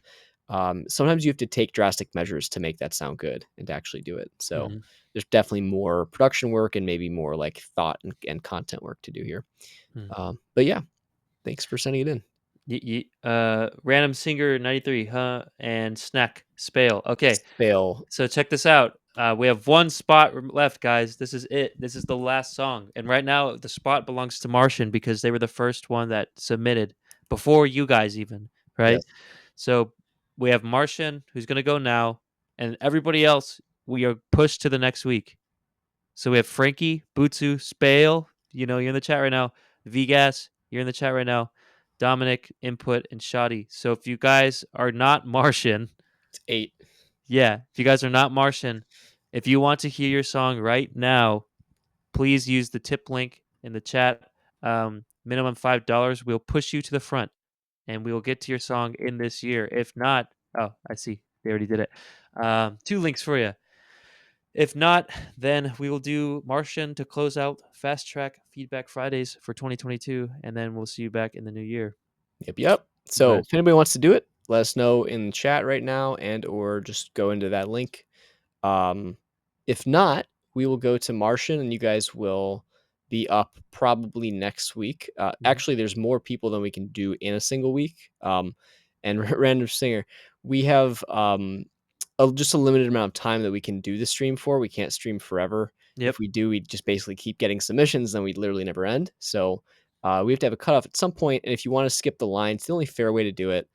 Sometimes you have to take drastic measures to make that sound good and to actually do it. So mhm, there's definitely more production work and maybe more like thought and content work to do here. mm. But yeah, thanks for sending it in. Random Singer 93, huh? And Snack Spale. Okay, Fail. so check this out. We have one spot left, guys. This is it. This is the last song. And right now, the spot belongs to Martian because they were the first one that submitted before you guys, even. Right? Yes. So we have Martian, who's going to go now. And everybody else, we are pushed to the next week. So we have Frankie, Butsu, Spale. You're in the chat right now. Vgas, you're in the chat right now. Dominic, Input, and Shoddy. So if you guys are not Martian, It's 8. yeah, if you guys are not Martian, if you want to hear your song right now, please use the tip link in the chat. Minimum $5. We'll push you to the front and we will get to your song in this year. If not, oh, I see. They already did it. Two links for you. If not, then we will do Martian to close out Fast Track Feedback Fridays for 2022, and then we'll see you back in the new year. Yep, yep. So But if anybody wants to do it, let us know in the chat right now and or just go into that link. Um, if not, we will go to Martian and you guys will be up probably next week. Mhm. Actually, there's more people than we can do in a single week. And Random Singer, we have just a limited amount of time that we can do the stream for. We can't stream forever. Yep. If we do, we just basically keep getting submissions, then we literally never end. So we have to have a cutoff at some point. And if you want to skip the line, it's the only fair way to do it.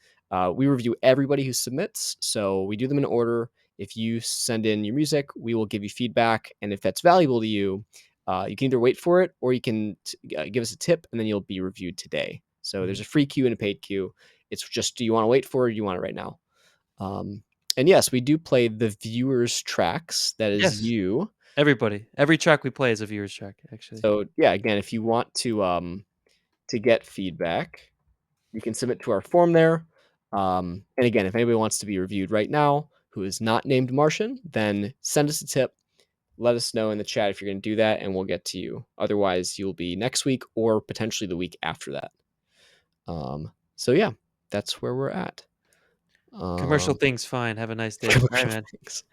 We review everybody who submits, so we do them in order. If you send in your music, we will give you feedback, and if that's valuable to you, you can either wait for it or you can give us a tip, and then you'll be reviewed today. So there's Mhm. a free queue and a paid queue. It's just, do you want to wait for it or do you want it right now? Um, and yes, we do play the viewers' tracks. That is Yes. you. Everybody. Every track we play is a viewer's track, actually. So yeah, again, if you want to get feedback, you can submit to our form there. And again, if anybody wants to be reviewed right now who is not named Martian, then send us a tip. Let us know in the chat if you're going to do that, and we'll get to you. Otherwise, you'll be next week or potentially the week after that. So yeah, that's where we're at. Commercial Um, things, fine. Have a nice day. All right, commercial man. things.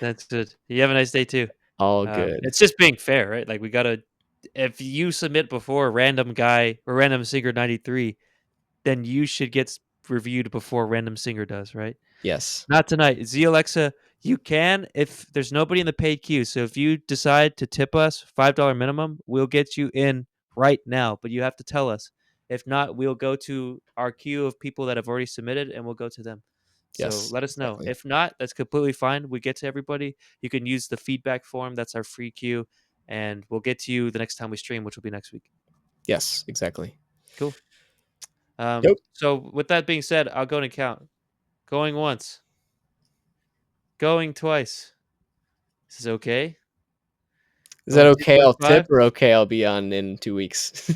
That's good. You have a nice day too. All good. It's just being fair, right? Like we gotta. If you submit before a random guy or random singer 93, then you should get reviewed before random singer does, right? Yes. Not tonight. Z Alexa, you can if there's nobody in the paid queue. So if you decide to tip us $5 minimum, we'll get you in right now. But you have to tell us. If not, we'll go to our queue of people that have already submitted and we'll go to them. So Yes. let us know. Exactly. If not, that's completely fine. We get to everybody. You can use the feedback form. That's our free queue. And we'll get to you the next time we stream, which will be next week. Yes. Exactly. Cool. Yep. So with that being said, I'll go and count. Going once. Going twice. This is okay. Is that Going okay? I'll 2.5. tip or okay? I'll be on in 2 weeks.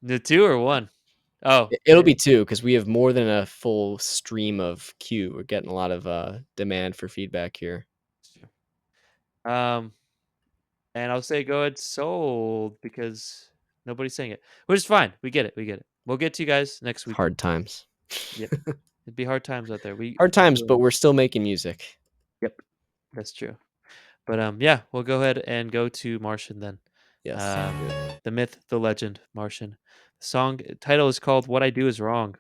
The two or one? Oh, It'll be two because we have more than a full stream of queue. We're getting a lot of demand for feedback here. sure. And I'll say go ahead sold because nobody's saying it, which is fine. We get it. We get it. We'll get to you guys next week. Hard times. Yep. It'd be hard times out there. Hard times, but we're still making music. Yep, that's true. But yeah, we'll go ahead and go to Martian then. Yes. Um, the myth, the legend, Martian. The song title is called "What I Do Is Wrong."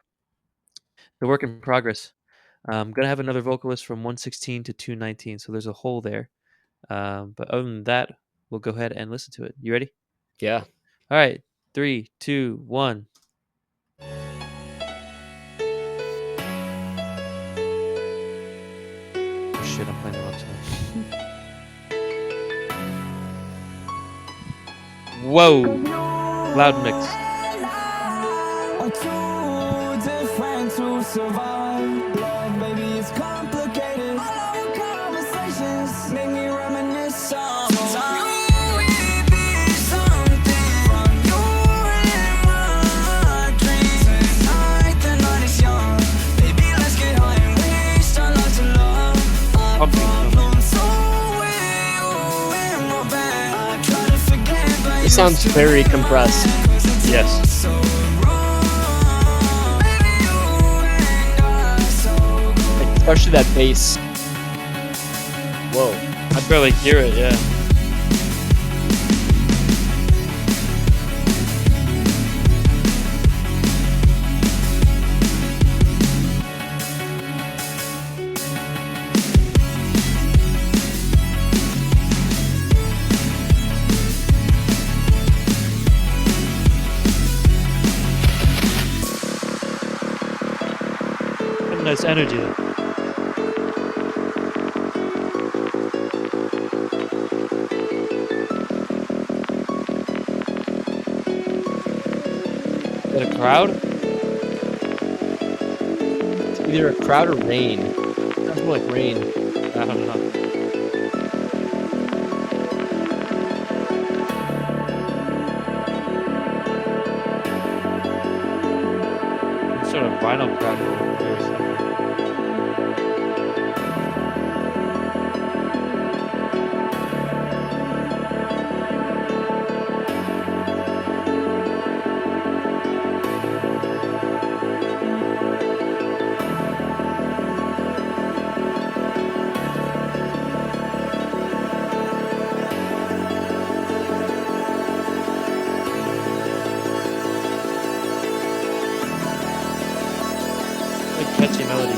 The work in progress. I'm gonna have another vocalist from 116 to 219, so there's a hole there. But other than that, we'll go ahead and listen to it. You ready? Yeah. All right, 3, 2, 1. Oh shit, I'm playing the wrong song. Whoa, loud mix. Are too different to survive. Love, baby, it's complicated. All our conversations make me reminisce on time. You be something from you in my dreams. Tonight, the night is young. Baby, let's get high and waste our lives to love. Our Pumping. problems, so will you in my bed. I try to forget, but It sounds very compressed. Yes. Especially that bass. Whoa. I barely hear it. Yeah. Got a nice energy though. Is that a crowd? It's either a crowd or rain. Sounds more like rain. I don't know. Some sort of vinyl crowd over here or something. Like catchy melody.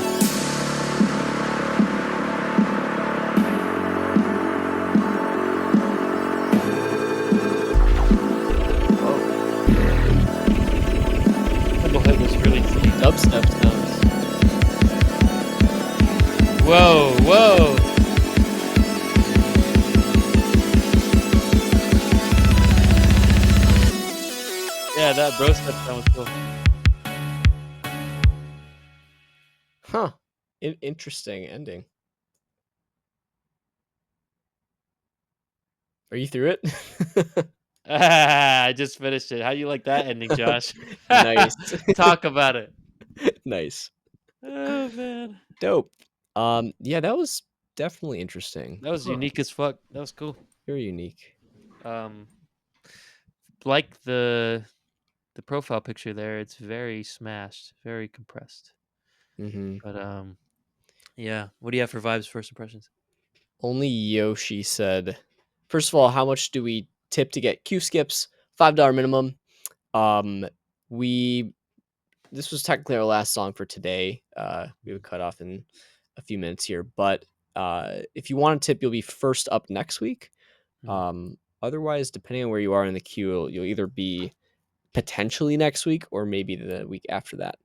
Double hit was really clean. Dubstep sounds. Whoa, whoa. Yeah, that bro step sound was cool. Huh. Interesting ending. Are you through it? I just finished it. How you like that ending, Josh? Nice. Talk about it. Nice. Oh man, Dope. Yeah, that was definitely interesting. that was unique as fuck. That was cool. Very unique. Um, like the profile picture there, it's very smashed, very compressed. Mm-hmm. But yeah. What do you have for vibes, first impressions? Only Yoshi said, first of all, how much do we tip to get Q skips? $5 minimum. We this was technically our last song for today. We would cut off in a few minutes here, but if you want to tip, you'll be first up next week. Otherwise, depending on where you are in the queue, you'll either be potentially next week or maybe the week after that.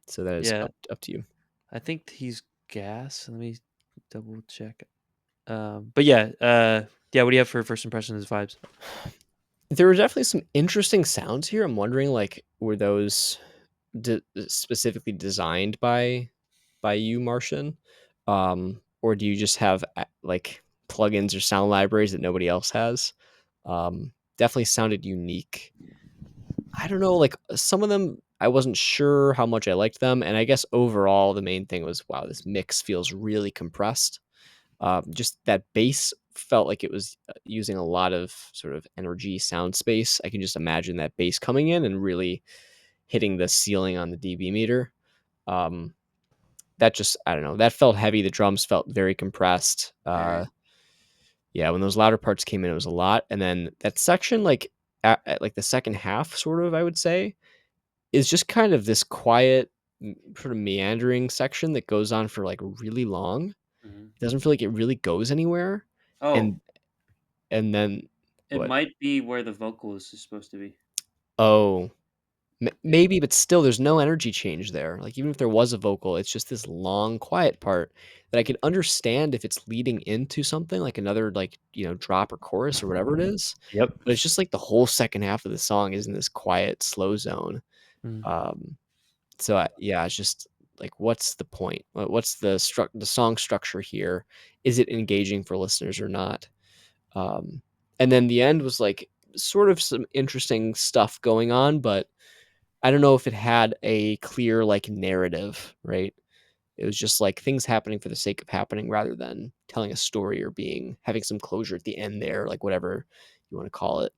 So that is Yeah. up to you. I think he's gas. Let me double check. But yeah, yeah. What do you have for first impressions, vibes? There were definitely some interesting sounds here. I'm wondering, like, were those specifically designed by you, Martian, or do you just have like plugins or sound libraries that nobody else has? Definitely sounded unique. I don't know, like some of them, I wasn't sure how much I liked them, and I guess overall the main thing was, wow, this mix feels really compressed. Just that bass felt like it was using a lot of sort of energy sound space. I can just imagine that bass coming in and really hitting the ceiling on the dB meter. Um, that just I don't know, that felt heavy. The drums felt very compressed. Very. Yeah, when those louder parts came in, it was a lot. And then that section, like at like the second half, sort of, I would say, is just kind of this quiet, sort of meandering section that goes on for like really long. Mhm. It doesn't feel like it really goes anywhere. Oh, And and then it what? might be where the vocalist is supposed to be. Oh, Yeah. maybe, but still, there's no energy change there. Like even if there was a vocal, it's just this long, quiet part that I can understand if it's leading into something like another, like drop or chorus or whatever it is. Yep. But it's just like the whole second half of the song is in this quiet, slow zone. Mm. Um, so yeah, it's just like, what's the point? What's the song structure here? Is it engaging for listeners or not? Um, and then the end was like sort of some interesting stuff going on, but I don't know if it had a clear like narrative, right? It was just like things happening for the sake of happening rather than telling a story or being having some closure at the end there, like whatever you want to call it.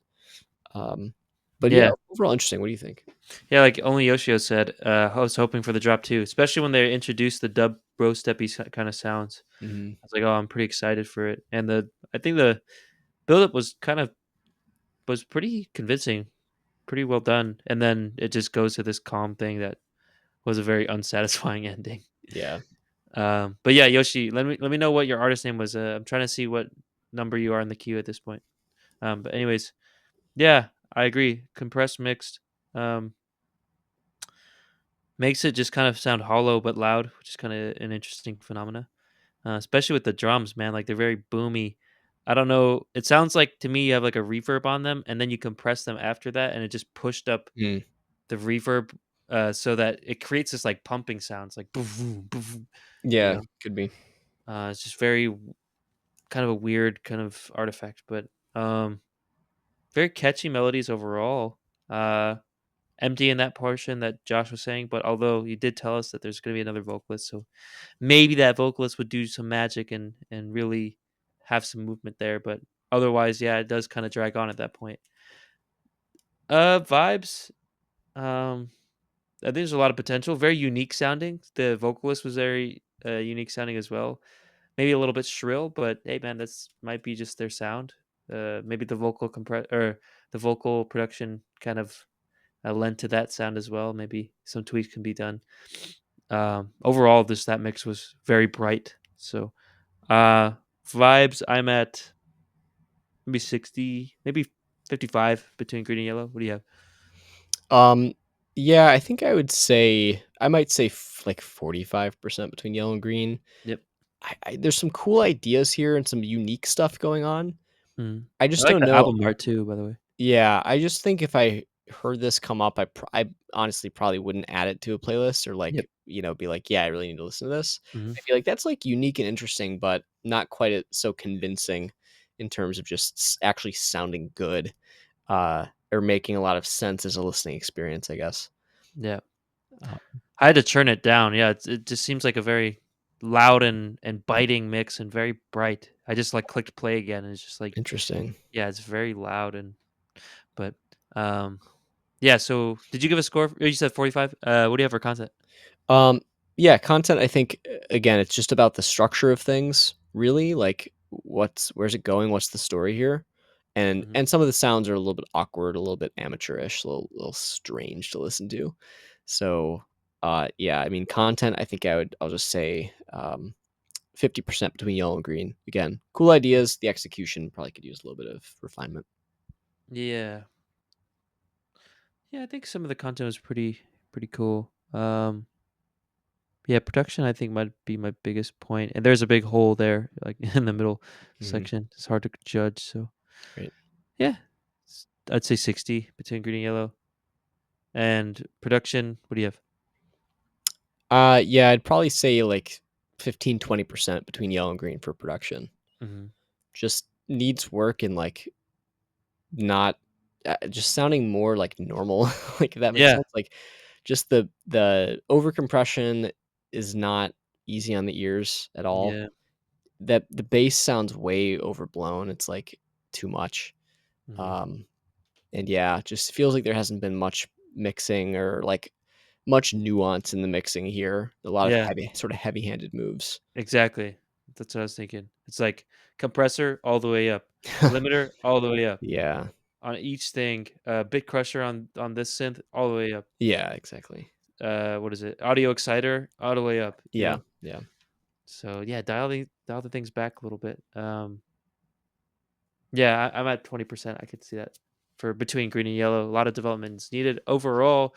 Um, but yeah, Yeah. overall interesting. What do you think? Yeah, like only Yoshio said, I was hoping for the drop too, especially when they introduced the dub bro steppy kind of sounds. Mhm. I was like, oh, I'm pretty excited for it. And I think the buildup was pretty convincing, pretty well done. And then it just goes to this calm thing that was a very unsatisfying ending. Yeah. But yeah, Yoshi, let me know what your artist name was. I'm trying to see what number you are in the queue at this point. But anyways, yeah, I agree. Compressed mixed. Um, Makes it just kind of sound hollow but loud, which is kind of an interesting phenomena, especially with the drums, man. Like they're very boomy. I don't know. It sounds like to me you have like a reverb on them, and then you compress them after that, and it just pushed up Mm. the reverb so that it creates this like pumping sounds, like boom, boom, boom, you Yeah, know. could be. It's just very kind of a weird kind of artifact, but um, very catchy melodies overall. Uh, Empty in that portion that Josh was saying, but although he did tell us that there's going to be another vocalist, so maybe that vocalist would do some magic and really have some movement there. But otherwise, yeah, it does kind of drag on at that point. Vibes. I think there's a lot of potential. Very unique sounding. The vocalist was very unique sounding as well. Maybe a little bit shrill, but hey, man, that's might be just their sound. Maybe the vocal compress or the vocal production kind of lent to that sound as well. Maybe some tweaks can be done. Overall, that mix was very bright. So uh, vibes, I'm at maybe 60, maybe 55 between green and yellow. What do you have? Um, yeah, I think I might say like 45% between yellow and green. Yep. There's some cool ideas here and some unique stuff going on. Mhm. I I just like don't the know. album art too, by the way. Yeah, I just think if I heard this come up, I honestly probably wouldn't add it to a playlist or Yep. like, be like, yeah, I really need to listen to this. Hmm. I feel like that's like unique and interesting, but not quite so convincing in terms of just actually sounding good, or making a lot of sense as a listening experience, I guess. Yeah. Uh, I had to turn it down. Yeah, it just seems like a very loud and biting mix and very bright. I just like clicked play again and it's just like Interesting. yeah, it's very loud and but um yeah, so did you give a score? You said 45. What do you have for content? Um, yeah, content, I think, again, it's just about the structure of things, really. Like, where's it going? What's the story here? And Mhm. and some of the sounds are a little bit awkward, a little bit amateurish, a little strange to listen to. So, yeah, I mean, content, I think I'll just say 50% between yellow and green. Again, cool ideas. The execution probably could use a little bit of refinement. Yeah. Yeah, I think some of the content was pretty cool. Yeah, production I think might be my biggest point. And there's a big hole there, like in the middle Hmm. section. It's hard to judge. So Right. yeah, I'd say 60 between green and yellow. And production, what do you have? Yeah, I'd probably say like 15-20% between yellow and green for production. Hmm. Just needs work and, like, not just sounding more like normal, like, if that makes Yeah, sense, like, just the overcompression is not easy on the ears at all, yeah, that the bass sounds way overblown. It's like too much. Mhm. Um, and yeah, just feels like there hasn't been much mixing or like much nuance in the mixing here. A lot of Yeah, sort of heavy-handed moves. exactly. That's what I was thinking. It's like compressor all the way up, limiter all the way up Yeah. on each thing, bit crusher on this synth all the way up. Yeah, exactly. What is it? Audio exciter all the way up, you Yeah, know? yeah. So, yeah, dial the things back a little bit. Yeah, I'm at 20%. I could see that for between green and yellow. A lot of development is needed. Overall,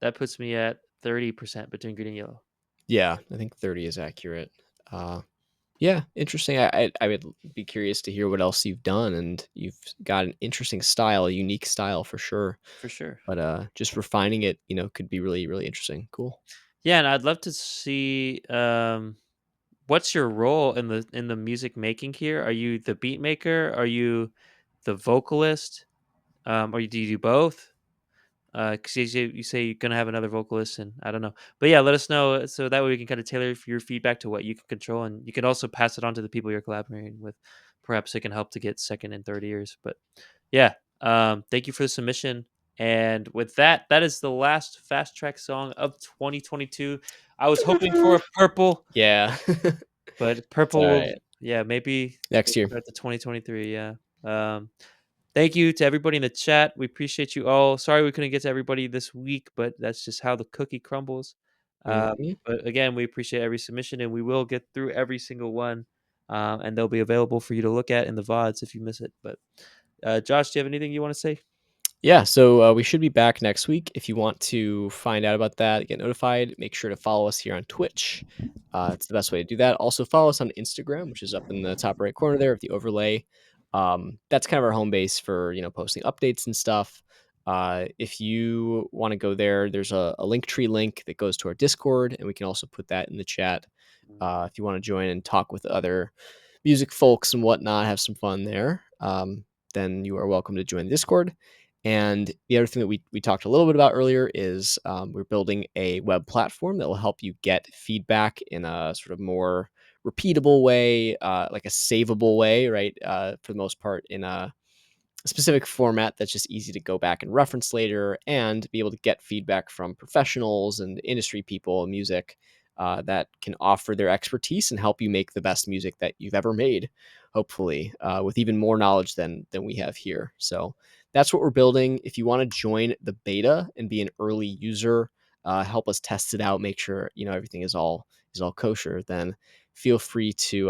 that puts me at 30% between green and yellow. Yeah, I think 30 is accurate. Uh, yeah, interesting. I would be curious to hear what else you've done, and you've got an interesting style, a unique style for sure. For sure. But just refining it, could be really, really interesting. Cool. Yeah, and I'd love to see what's your role in the music making here? Are you the beat maker? Are you the vocalist? Or do you do both? Because you say you're gonna have another vocalist, and I don't know, but yeah, let us know so that way we can kind of tailor your feedback to what you can control, and you can also pass it on to the people you're collaborating with. Perhaps it can help to get second and third ears. But yeah, thank you for the submission. And with that, that is the last fast track song of 2022. I was hoping for a purple, Yeah. but It's all purple will, right. yeah, maybe Next we'll year. start the 2023. Yeah. Um, Thank you to everybody in the chat. We appreciate you all. Sorry we couldn't get to everybody this week, but that's just how the cookie crumbles. Mhm. But again, we appreciate every submission, and we will get through every single one, and they'll be available for you to look at in the VODs if you miss it. But Josh, do you have anything you want to say? Yeah, so we should be back next week. If you want to find out about that, get notified, make sure to follow us here on Twitch. It's the best way to do that. Also, follow us on Instagram, which is up in the top right corner there of the overlay. That's kind of our home base for posting updates and stuff. If you want to go there, there's a Linktree link that goes to our Discord, and we can also put that in the chat if you want to join and talk with other music folks and whatnot, have some fun there. Then you are welcome to join the Discord. And the other thing that we talked a little bit about earlier is we're building a web platform that will help you get feedback in a sort of more repeatable way, like a savable way, right? For the most part, in a specific format that's just easy to go back and reference later and be able to get feedback from professionals and industry people in music that can offer their expertise and help you make the best music that you've ever made, hopefully, with even more knowledge than we have here. So that's what we're building. If you want to join the beta and be an early user, help us test it out, make sure everything is all kosher, then feel free to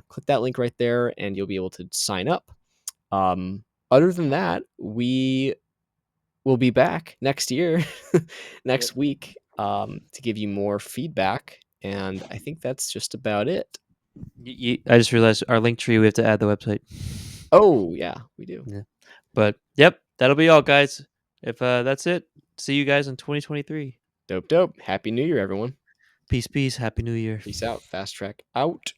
click that link right there and you'll be able to sign up. um, Other than that, we will be back next year, Yep. next week, to give you more feedback. And I think that's just about it. I just realized our link tree. We have to add the website. Oh, yeah, we do. Yeah. But yep, that'll be all, guys. If that's it, see you guys in 2023. Dope, dope. Happy New Year, everyone. Peace, peace. Happy New Year. Peace out. Fast Track out.